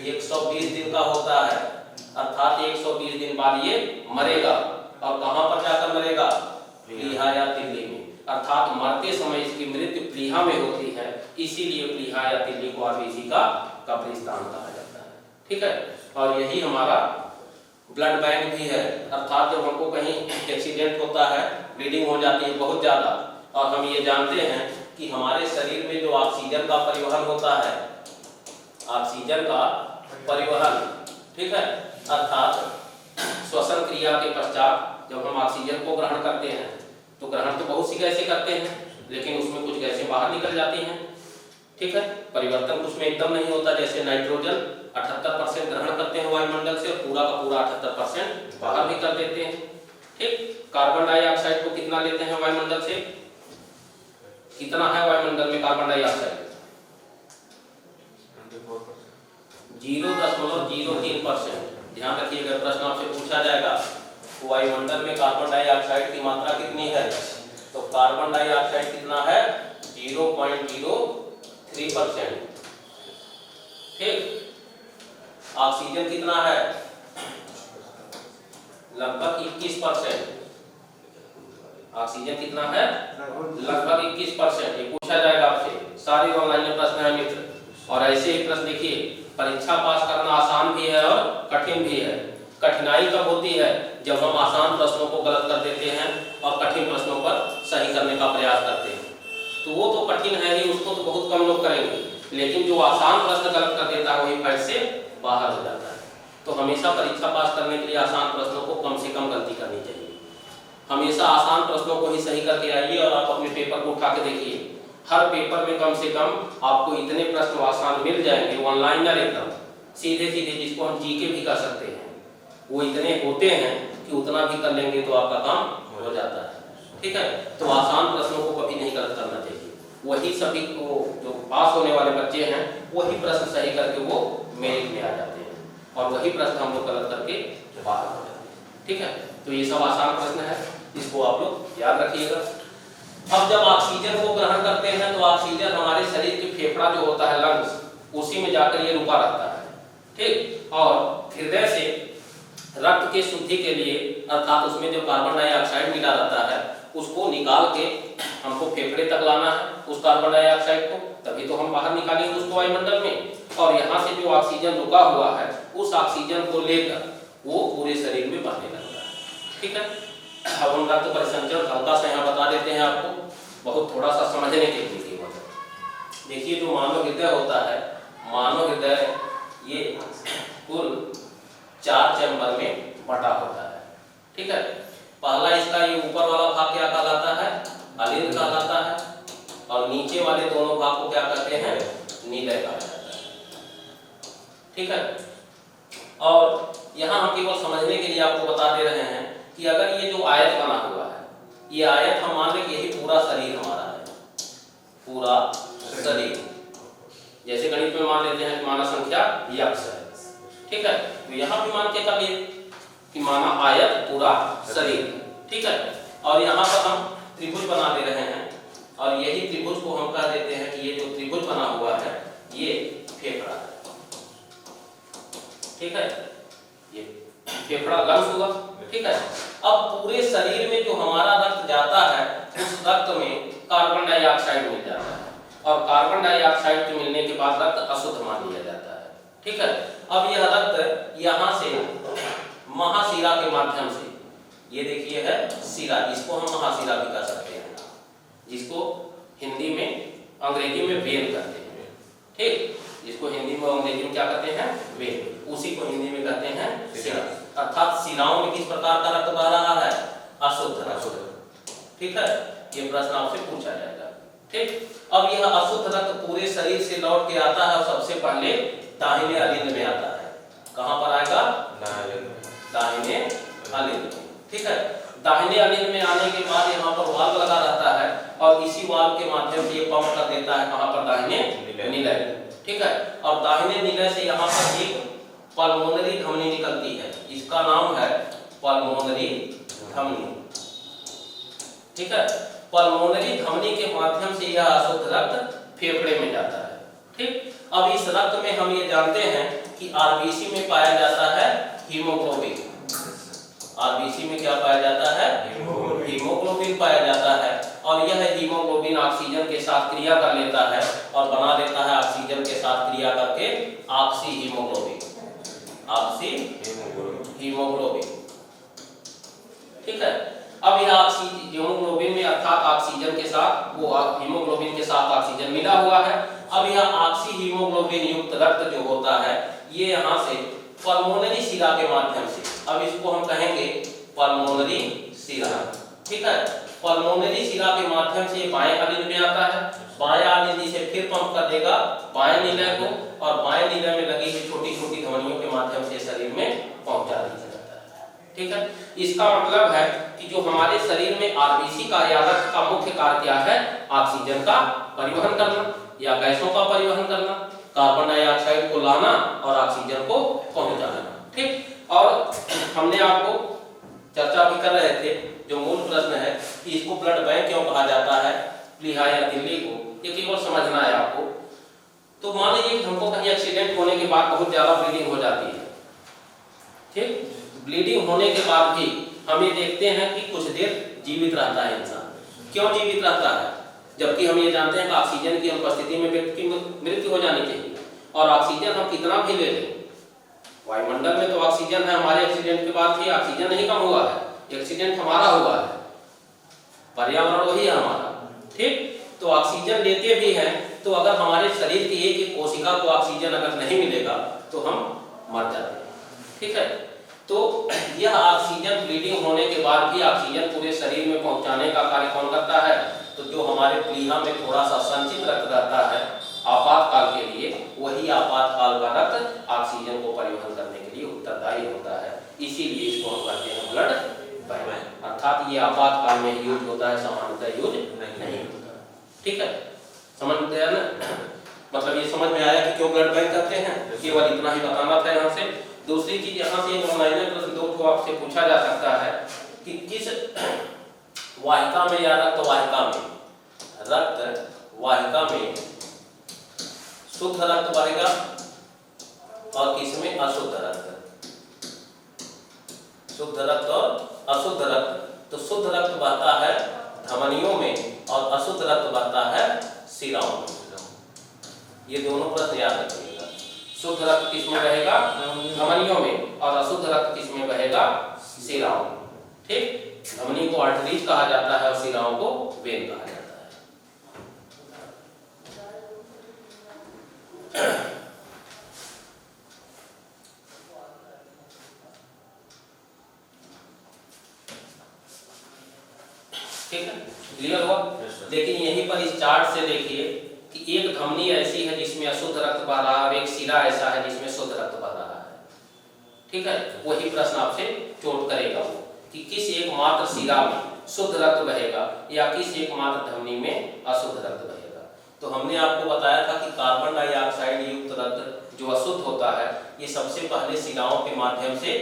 120 दिन का होता है, अर्थात 120 दिन बाद ये मरेगा। और कहां पर जाकर मरेगा? प्लीहा या तिल्ली में, अर्थात मरते समय इसकी मृत्यु प्लीहा में होती है, इसीलिए प्लीहा या तिल्ली को आरबीसी का कब्रिस्तान कहा जाता है, ठीक है। और यही हमारा ब्लड बैंक भी है, अर्थात जब हमको कहीं एक्सीडेंट होता है, ब्लीडिंग हो जाती है बहुत ज्यादा, और हम ये जानते हैं कि हमारे शरीर में जो ऑक्सीजन का परिवहन होता है, ऑक्सीजन का परिवहन, ठीक है, अर्थात श्वसन क्रिया के पश्चात जब हम ऑक्सीजन को ग्रहण करते हैं तो ग्रहण तो बहुत सी गैसें करते हैं, लेकिन उसमें कुछ गैसें बाहर निकल जाती हैं, ठीक है। परिवर्तन कुछ में एकदम नहीं होता, जैसे नाइट्रोजन 78% ग्रहण करते हैं वायुमंडल से और पूरा का पूरा 78% बाहर भी कर देते हैं, ठीक। कार्बन डाइऑक्साइड को कितना लेते हैं वायुमंडल से? कितना है वायुमंडल में कार्बन डाइऑक्साइड? 0.03%। ध्यान रखिएगा, प्रश्न आपसे पूछा जाएगा वायुमंडल में कार्बन डाइऑक्साइड की मात्रा कितनी है, तो कार्बन डाइऑक्साइड कितना है? 0.03%। ठीक। ऑक्सीजन कितना है? लगभग 21%। ऑक्सीजन कितना है? लगभग 21%। ये पूछा जाएगा आपसे, सारे ऑनलाइन में प्रश्न है मित्र। और ऐसे ही प्रश्न देखिए, परीक्षा पास करना आसान भी है और कठिन भी है। कठिनाई कब होती है? जब हम आसान प्रश्नों को गलत कर देते हैं और कठिन प्रश्नों पर सही करने का प्रयास करते हैं। तो वो तो कठिन है ही, उसको तो बहुत कम लोग करेंगे, लेकिन जो आसान प्रश्न गलत कर देता है वही फाइट से बाहर हो जाता है। तो हमेशा परीक्षा पास करने के लिए आसान प्रश्नों को कम से कम गलती करनी चाहिए। हमेशा आसान प्रश्नों को ही सही करके आइए और आप अपने पेपर को उठा के देखिए। हर पेपर में कम से कम आपको इतने प्रश्न आसान मिल जाएंगे, वन लाइनर एकदम सीधे सीधे, जिसको हम जीके भी कर सकते हैं। वो इतने होते हैं कि उतना भी कर लेंगे तो आपका काम हो जाता है। ठीक है, तो आसान प्रश्नों को कभी नहीं गलत करना चाहिए। वही सभी को जो पास होने वाले बच्चे हैं वही प्रश्न सही करके वो मेरिट में आ जाते हैं, और वही प्रश्न हम लोग गलत करके बाहर हो जाते हैं। ठीक है, तो ये सब आसान प्रश्न है, इसको आप लोग याद रखिएगा। अब जब ऑक्सीजन को ग्रहण करते हैं तो ऑक्सीजन हमारे शरीर के फेफड़ा जो होता है लंग्स, उसी में जाकर ये रुका रहता है। ठीक, और हृदय से रक्त के शुद्धि के लिए, अर्थात उसमें जो कार्बन डाइऑक्साइड मिला रहता है उसको निकाल के हमको फेफड़े तक लाना है उस कार्बन डाइऑक्साइड को, तभी तो हम बाहर निकालेंगे उसको वायुमंडल में। और यहाँ से जो ऑक्सीजन रुका हुआ है उस ऑक्सीजन को लेकर वो पूरे शरीर में बहने लगता है। ठीक है, अब हम रक्त परिसंचरण हल्का सा यहाँ बता देते हैं आपको, बहुत थोड़ा सा समझने के लिए। देखिए, जो मानव हृदय होता है, मानव हृदय ये कुल 4 चैम्बर में बटा होता है। ठीक है, पहला इसका ये ऊपर वाला भाग क्या कहलाता है? अलिंद कहलाता है, और नीचे वाले दोनों भाग को क्या कहते हैं? नीलय कहा जाता है। ठीक है, और यहाँ हम केवल समझने के लिए आपको बता दे रहे हैं कि अगर ये जो आयत बना हुआ है, ये आयत हम मान लें कि यही पूरा शरीर हमारा है, पूरा शरीर। जैसे गणित में मान लेते हैं कि माना संख्या यक्ष है। ठीक है, तो यहाँ भी मान के करिए कि माना आयत पूरा शरीर। ठीक है, और यहाँ पर हम त्रिभुज बना दे रहे हैं, और यही त्रिभुज को हम कह देते हैं कि ये जो त्रिभुज बना हुआ है ये फेफड़ा है। ठीक है, ये फेफड़ा लंग्स हुआ। ठीक है, अब पूरे शरीर में जो हमारा रक्त जाता है उस रक्त में कार्बन डाइऑक्साइड मिल जाता है, और कार्बन डाइऑक्साइड के मिलने के बाद रक्त अशुद्ध मान लिया जाता है। ठीक है, अब यह रक्त यहाँ से महाशिरा के माध्यम से, ये देखिए है शिरा, इसको हम महाशिरा भी कह सकते हैं, जिसको हिंदी में अंग्रेजी में वेन कहते हैं। ठीक, जिसको हिंदी में अंग्रेजी में क्या कहते हैं? वेन, उसी को हिंदी में कहते हैं शिरा। अर्थात शिराओं में किस प्रकार का रक्त बह रहा है? अशुद्ध रक्त। ठीक है, ये प्रश्न आपसे पूछा जाएगा। ठीक, अब यह अशुद्ध रक्त पूरे शरीर से लौट के आता है और सबसे पहले दाहिने अलिंद में आता है। कहां पर आएगा? दाहिने अलिंद। ठीक है, दाहिने अलिंद में आने के बाद यहाँ पर वाल्व लगा रहता है, और इसी वाल्व के माध्यम से ये पंप कर देता है कहां पर? दाहिने नीलय। ठीक है, और दाहिने नीलय से यहाँ पर एक पल्मोनरी धमनी निकलती है, इसका नाम है पल्मोनरी धमनी। ठीक है, पल्मोनरी धमनी के माध्यम से यह अशुद्ध रक्त फेफड़े में जाता है। ठीक, अब इस रक्त में हम ये जानते हैं कि आरबीसी में पाया जाता है हीमोग्लोबिन। आरबीसी में क्या पाया जाता है? हीमोग्लोबिन पाया जाता है, और यह हीमोग्लोबिन ऑक्सीजन के साथ क्रिया कर लेता है और बना देता है ऑक्सीजन के साथ क्रिया करके ऑक्सी हीमोग्लोबिन। Oxy haemoglobin. ठीक है, अब यह हीमोग्लोबिन में अर्थात ऑक्सीजन के साथ, वो हीमोग्लोबिन के साथ ऑक्सीजन मिला हुआ है। अब यह ऑक्सी हीमोग्लोबिन युक्त रक्त जो होता है ये यहाँ से पल्मोनरी शिरा के माध्यम से, अब इसको हम कहेंगे पल्मोनरी शिरा। ठीक है, पल्मोनरी शिरा के माध्यम से बाएं अलिंद में आता है, बाएं अलिंद से फिर पंप कर देगा बाएं नीलय को, और बाएं नीलय में लगी हुई छोटी छोटी धमनियों के माध्यम से शरीर में पहुंचा दिया जाता है। ठीक है। इसका मतलब है कि जो हमारे शरीर में आरबीसी कार्यालय का मुख्य कार्य क्या है, ऑक्सीजन का परिवहन करना या गैसों का परिवहन करना, कार्बन डाइऑक्साइड को लाना और ऑक्सीजन को पहुंचाना। ठीक, और हमने आपको चर्चा भी कर रहे थे, जो मूल प्रश्न है कि इसको ब्लड बैंक क्यों कहा जाता है, प्लीहा या दिल्ली को, ये केवल समझना है आपको। तो मान लीजिए कि हमको कहीं एक्सीडेंट होने के बाद बहुत ज्यादा ब्लीडिंग हो जाती है, ठीक, ब्लीडिंग होने के बाद भी हम ये देखते हैं कि कुछ देर जीवित रहता है इंसान। क्यों जीवित रहता है, जबकि हम ये जानते हैं कि ऑक्सीजन की अनुपस्थिति में व्यक्ति की मृत्यु हो जानी चाहिए। और ऑक्सीजन हम कितना भी ले लें, वायुमंडल में तो ऑक्सीजन है, हमारे एक्सीडेंट के बाद भी ऑक्सीजन नहीं कम हुआ है, एक्सीडेंट हमारा हुआ है, पर्यावरण वही है हमारा। ठीक, तो ऑक्सीजन लेते भी हैं, तो अगर हमारे शरीर की एक एक कोशिका को ऑक्सीजन अगर नहीं मिलेगा तो हम मर जाते हैं। ठीक है, तो यह ऑक्सीजन ब्लीडिंग होने के बाद भी ऑक्सीजन पूरे शरीर में पहुंचाने का कार्य कौन करता है, तो जो हमारे प्लीहा में थोड़ा सा संचित रक्त रहता है आपातकाल के लिए, वही आपातकाल का रक्त ऑक्सीजन को परिवहन करने के लिए उत्तरदायी होता है। इसीलिए इसको हम कहते हैं ब्लड बैंक, अर्थात ये आपातकाल में यूज होता है, सामान्यतः यूज नहीं होता। ठीक है, समझ में आया ना, मतलब ये समझ में आया कि क्यों ब्लड बैंक कहते हैं, केवल इतना ही बताना था यहाँ से। दूसरी चीज यहाँ से ऑनलाइन प्रश्न दो को आपसे पूछा जा सकता है कि किस वाहिका में या रक्त वाहिका में शुद्ध रक्त बहेगा और किसमें अशुद्ध रक्त, शुद्ध रक्त और अशुद्ध रक्त। तो शुद्ध रक्त बहता है धमनियों में और अशुद्ध रक्त बहता है शिराओं में। ये दोनों प्रश्न याद रखिएगा, शुद्ध रक्त किसमें बहेगा, धमनियों में, और अशुद्ध रक्त किसमें बहेगा, शिराओं में। ठीक, धमनी को आर्टरीज कहा जाता है और शिराओं को वेन कहा जाता है। ठीक है, क्लियर हुआ। लेकिन यहीं पर इस चार्ट से देखिए कि एक धमनी ऐसी है जिसमें अशुद्ध रक्त बह रहा है और एक शिरा ऐसा है जिसमें शुद्ध रक्त बह रहा है। ठीक है, वही प्रश्न आपसे चोट करेगा वो कि किस एकमात्र शिरा में शुद्ध रक्त बहेगा या किस एकमात्र धमनी में अशुद्ध रक्त बहेगा। तो हमने आपको बताया था कि कार्बन डाइऑक्साइड युक्त रक्त जो अशुद्ध होता है, ये सबसे पहले शिराओं के माध्यम से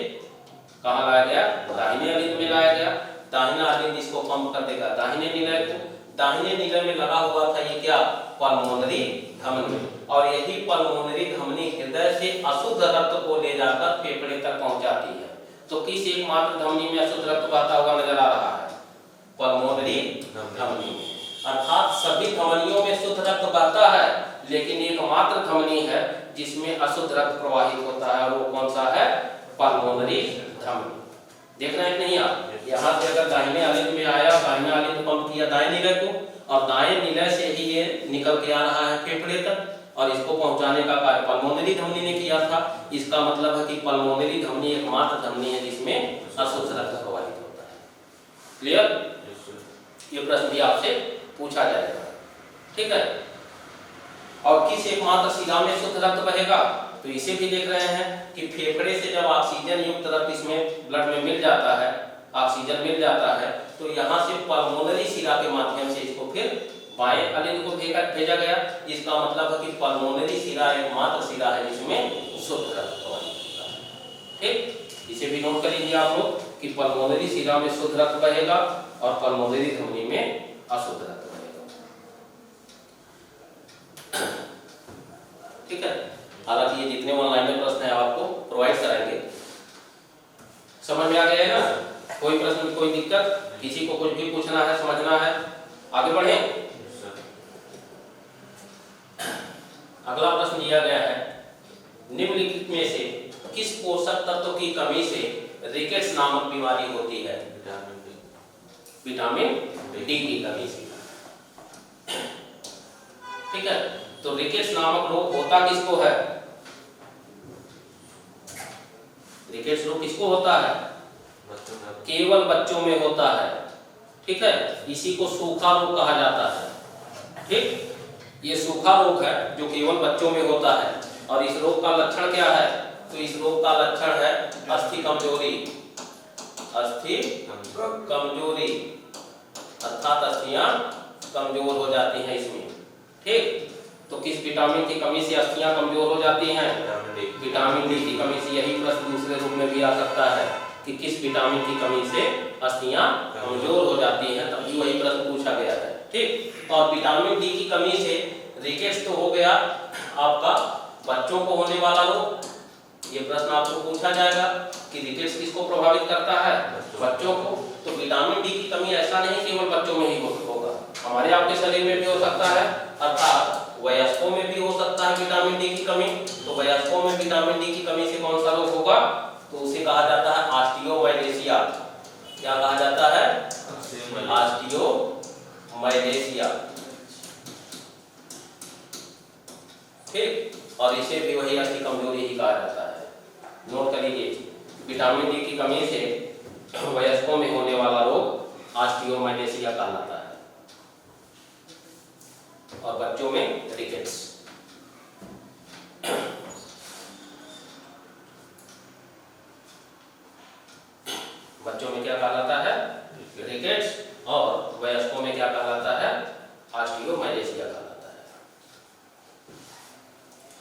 कहाँ लाया गया, दाहिने अलिंद में लाया गया। दाहिना अलिंद इसको पंप कर देगा दाहिने निलय को, दाहिने निलय में लगा हुआ था ये क्या, पल्मोनरी धमनी, और यही पल्मोनरी धमनी हृदय से अशुद्ध रक्त को ले जाकर फेफड़े तक पहुंचाती है। तो किस एकमात्र धमनी में अशुद्ध रक्त बहता हुआ नजर आ रहा है, पल्मोनरी धमनी में। अर्थात सभी धमनियों में शुद्ध रक्त बहता है, लेकिन एकमात्र धमनी है जिसमें अशुद्ध रक्त प्रवाहित होता है, वो कौन सा है, पल्मोनरी धमनी। देख रहे हैं नहीं आप, यहाँ से अगर दाहिने अलिंद में आया, दाहिना अलिंद पंप किया दाएं निलय को, और दाएं निलय से ही ये निकल के आ रहा है फेफड़े तक, और इसको पहुंचाने का कार्य पल्मोनरी धमनी ने किया था। इसका मतलब है कि पल्मोनरी धमनी एकमात्र धमनी है जिसमें अशुद्ध रक्त प्रवाहित होता है। क्लियर, ये प्रश्न भी आपसे पूछा जाएगा। ठीक है, और किस एकमात्र शिरा में शुद्ध रक्त बहेगा, तो इसे भी देख रहे हैं कि फेफड़े से जब ऑक्सीजन युक्त रक्त इसमें ब्लड में मिल जाता है, ऑक्सीजन मिल जाता है, तो यहाँ से पल्मोनरी शिरा के माध्यम से इसको फिर बाएं अलिंद को भेजा गया। इसका मतलब है कि पल्मोनरी शिरा एकमात्र शिरा है जिसमें शुद्ध रक्त प्रवाहित होता है। ठीक, इसे भी नोट कर लीजिए आप लोग कि पल्मोनरी शिरा में शुद्ध रक्त बहेगा और पल्मोनरी धमनी में अशुद्ध रक्त बहेगा। ठीक है, हालांकि ये जितने ऑनलाइन में प्रश्न है आपको प्रोवाइड कराएंगे। समझ में आ गया है ना, कोई प्रश्न कोई दिक्कत, किसी को कुछ भी पूछना है समझना है, आगे बढ़े। अगला प्रश्न दिया गया है, निम्नलिखित में से किस पोषक तत्व की कमी से रिकेट्स नामक बीमारी होती है, विटामिन डी की कमी से। ठीक है, तो रिकेट्स नामक रोग होता किसको है, रिकेट्स रोग किसको होता है, केवल बच्चों में होता है। ठीक है, इसी को सूखा रोग कहा जाता है। ठीक, ये सूखा रोग है जो केवल बच्चों में होता है। और इस रोग का लक्षण क्या है, तो इस रोग का लक्षण है अस्थि कमजोरी, अस्थि कमजोरी, अर्थात अस्थियां कमजोर हो जाती हैं इसमें। ठीक, तो किस विटामिन की कमी से अस्थियां कमजोर हो जाती हैं? विटामिन डी की कमी से। यही प्रश्न दूसरे रूप में भी आ सकता है कि किस विटामिन की कमी से अस्थियां कमजोर हो जाती हैं, तभी वही प्रश्न पूछा गया है। ठीक, और विटामिन डी की कमी से रिकेट्स तो हो गया आपका बच्चों को होने वाला रोग। ये प्रश्न आपको पूछा जाएगा कि रिकेट्स किसको प्रभावित करता है? बच्चों को। तो विटामिन डी की कमी ऐसा नहीं केवल बच्चों में ही होगा, हमारे आपके शरीर में भी हो सकता है, अर्थात वयस्कों में भी हो सकता है विटामिन डी की कमी। तो वयस्कों में विटामिन डी की कमी से कौन सा रोग होगा? तो उसे कहा जाता है ऑस्टियोमाइलेशिया। क्या कहा जाता है? ऑस्टियोमाइलेशिया। ठीक, और इसे भी वही अस्थि कमजोरी ही कहा जाता है। नोट कर लीजिए, विटामिन डी की कमी से वयस्कों में होने वाला रोग ऑस्टियोमाइलेशिया कहलाता है, और बच्चों में रिकेट्स। बच्चों में क्या कहलाता है? रिकेट्स, और वयस्कों में क्या कहलाता है? ऑस्टियोमाइलेशिया कहलाता है।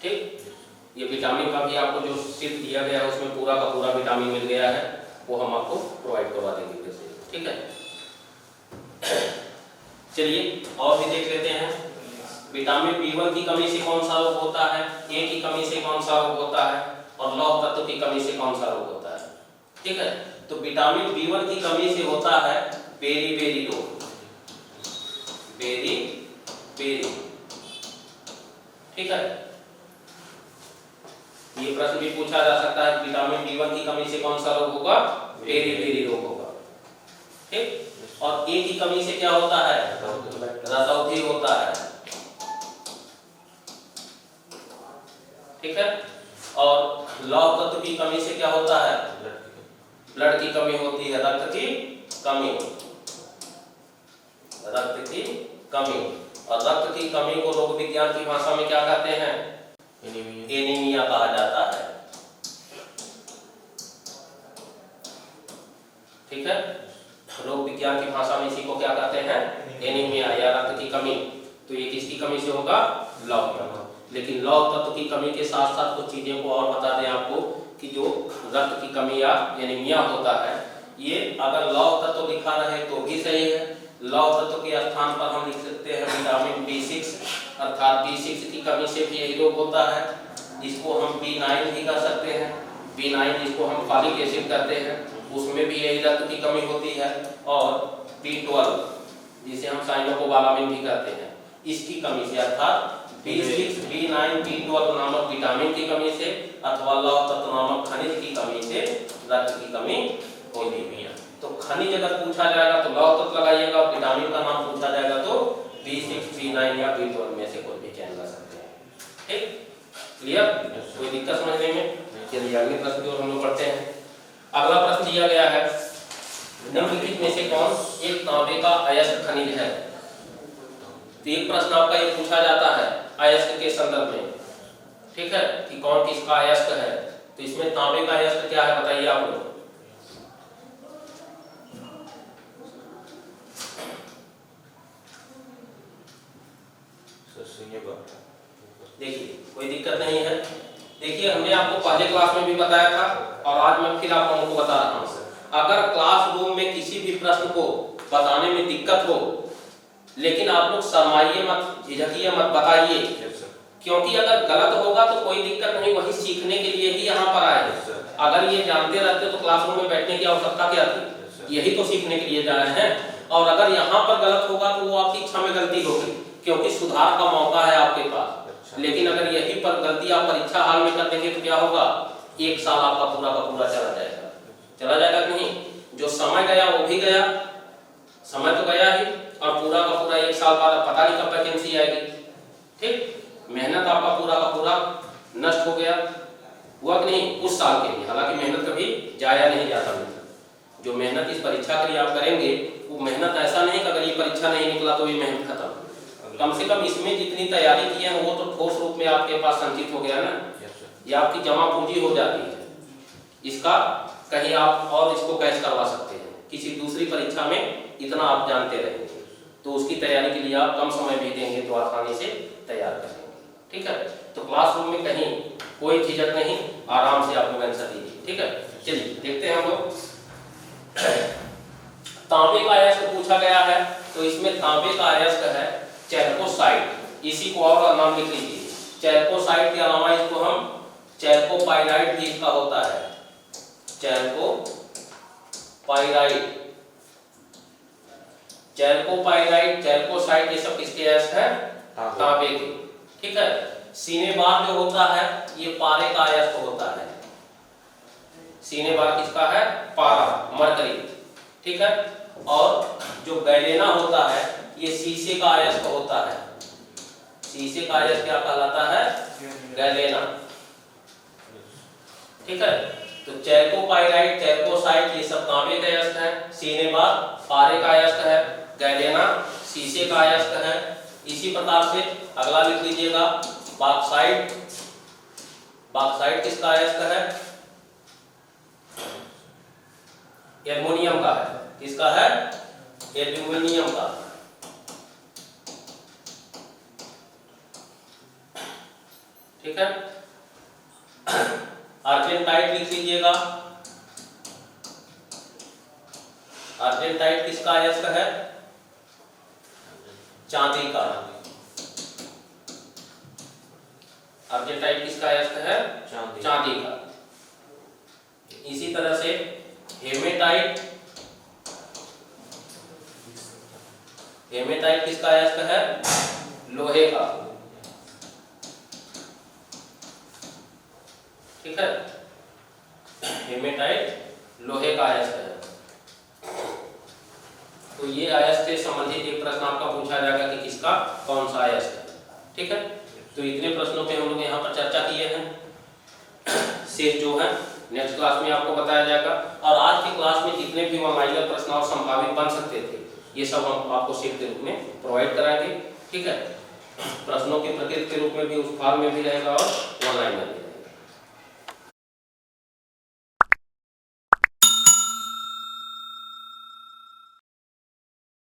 ठीक, ये विटामिन का भी आपको जो शीट दिया गया है उसमें पूरा का पूरा विटामिन मिल गया है, वो हम आपको प्रोवाइड करवा देंगे फिर से। ठीक है, चलिए और भी देख लेते हैं। विटामिन बी1 की कमी से कौन सा रोग होता है? ए की कमी से कौन सा रोग होता है? और लौह तत्व की कमी से कौन सा रोग होता है? ठीक है, तो विटामिन बी1 की कमी से होता है बेरी-बेरी रोग, बेरी-बेरी। ठीक है, ये प्रश्न भी पूछा जा सकता है, विटामिन बी1 की कमी से कौन सा रोग होगा? बेरी-बेरी रोग होगा। ठीक, और ए की कमी से क्या होता है? रतौंधी होता है। ठीक है, और लौह तत्व की कमी से क्या होता है? ब्लड की कमी होती है, रक्त की कमी, रक्त की कमी। और रक्त की कमी को रोग विज्ञान की भाषा में क्या कहते हैं? एनीमिया कहा जाता है। ठीक है, रोग विज्ञान की भाषा में इसी को क्या कहते हैं? एनीमिया या रक्त की कमी। तो ये किसकी कमी से होगा? लौह तत्व। लेकिन लौह तत्व की कमी के साथ साथ कुछ चीजें को और बता दें आपको कि जो रक्त की कमी या एनीमिया होता है, ये अगर लौह तत्व लिखा रहे तो भी सही है। लौह तत्व के स्थान पर हम लिख सकते हैं विटामिन B6, अर्थात B6 की कमी से भी यही रोग होता है। इसको हम B9 भी कर सकते हैं, B9 जिसको हम फॉलिक एसिड कहते हैं, उसमें भी यही रक्त की कमी होती है। और B12 जिसे हम साइनोकोबालामिन भी कहते हैं, इसकी कमी से, अर्थात B6, B9, B12 नामक विटामिन की कमी से अथवा लौह तत्व नामक खनिज की कमी से रक्त की कमी होती है। तो खनिज अगर पूछा जाएगा तो लौह तत्व लगाइएगा, विटामिन का नाम पूछा जाएगा तो B6, B9 या B12 में से कोई भी चयन कर सकते हैं। ठीक, क्लियर? कोई दिक्कत समझने में? चलिए अगले प्रश्न की ओर हम लोग बढ़ते हैं। अगला प्रश्न दिया गया है, निम्नलिखित में से कौन एक तांबे का अयस्क खनिज है? तो एक प्रश्न आपका ये पूछा जाता है अयस्क के संदर्भ में। ठीक है, कि कौन किसका अयस्क है? तो इसमें तांबे का अयस्क क्या है बताइए आप लोग। देखिए कोई दिक्कत नहीं है। देखिए हमने आपको पहले क्लास में भी बताया था और आज मैं फिर आप लोगों को बता रहा हूँ। अगर क्लासरूम में किसी भी प्रश्न को बताने में दिक्कत हो, लेकिन आप लोग शर्माइए मत, झिझकिए मत, बताइए, क्योंकि अगर गलत होगा तो कोई दिक्कत नहीं, वही सीखने के लिए ही यहाँ पर आए। अगर ये जानते रहते तो क्लासरूम में बैठने की आवश्यकता क्या थी? यही तो सीखने के लिए जा रहे हैं। और अगर यहाँ पर गलत होगा तो वो आपकी इच्छा में गलती होगी, क्योंकि सुधार का मौका है आपके पास। लेकिन अगर यही पर गलती आप परीक्षा हाल में कर देंगे तो क्या होगा? एक साल आपका पूरा का पूरा चला जाएगा। चला जाएगा कि नहीं? जो समय गया वो भी गया, समय तो गया ही, और पूरा का पूरा एक साल बाद पता नहीं कब वैकेंसी आएगी। ठीक, मेहनत आपका पूरा का पूरा नष्ट हो गया, हुआ कि नहीं? उस साल के लिए। हालांकि मेहनत कभी जाया नहीं जाता। जो मेहनत इस परीक्षा के लिए आप करेंगे वो मेहनत ऐसा नहीं कि अगर ये परीक्षा नहीं निकला तो ये मेहनत खत्म। कम से कम इसमें जितनी तैयारी की है वो तो ठोस रूप में आपके पास संचित हो गया ना, ये आपकी जमा पूंजी हो जाती है। इसका कहीं आप और इसको कैच करवा सकते हैं, किसी दूसरी परीक्षा में इतना आप जानते रहेंगे, तो उसकी तैयारी के लिए आप कम समय भी देंगे तो आसानी से तैयार करेंगे। ठीक है, तो क्लासरूम में कहीं कोई झिझक नहीं, आराम से आप लोग आंसर दीजिए। ठीक है, चलिए देखते हैं हम लोग। तांबे का अयस्क पूछा गया है, तो इसमें तांबे का अयस्क है चैल्कोसाइट, इसी को और नाम लिख लीजिए। चैल्कोसाइट के अलावा इसको हम चैल्कोपाइराइट भी इसका होता है, चैल्कोपाइराइट, चैल्कोपाइराइट, चैल्कोसाइट, ये सब किसके अयस्क है? तांबे के। ठीक है, सीनेबार जो होता है ये पारे का अयस्क होता है, सीनेबार किसका है? पारा, मरकरी। ठीक है, और जो गैलेना होता है ये शीशे का अयस्क होता है, शीशे का अयस्क क्या कहलाता है? गैलेना। ठीक है, तो चैल्कोपाइराइट, चैल्कोसाइट ये सब तांबे का अयस्क है, सीनेबार पारे का अयस्क है, गैलेना शीशे का अयस्क है। इसी प्रकार से अगला लिख लीजिएगा बॉक्साइट, बॉक्साइट किसका अयस्क है? एल्युमिनियम का है, किसका है? एल्युमिनियम का। ठीक है, अर्जेंटाइट लिख लीजिएगा, अर्जेंटाइट किसका अयस्क है? चांदी का। अर्जेंटाइट किसका अयस्क है? चांदी का। इसी तरह से हेमेटाइट, हेमेटाइट किसका अयस्क है? लोहे का। ठीक है, हेमेटाइट लोहे का अयस्क है। तो ये अयस्क से संबंधित एक प्रश्न आपका पूछा जाएगा कि किसका कौन सा अयस्क है। ठीक है, तो इतने प्रश्नों पे हम लोग यहाँ पर चर्चा किए हैं। शेष जो है नेक्स्ट क्लास में आपको बताया जाएगा, और आज की क्लास में जितने भी वन-लाइनर प्रश्न और संभावित बन सकते थे ये सब हम आपको शीट के रूप में प्रोवाइड कराएंगे। ठीक है, प्रश्नों की प्रकृति के रूप में भी उस फॉर्म में भी रहेगा और वन-लाइनर में।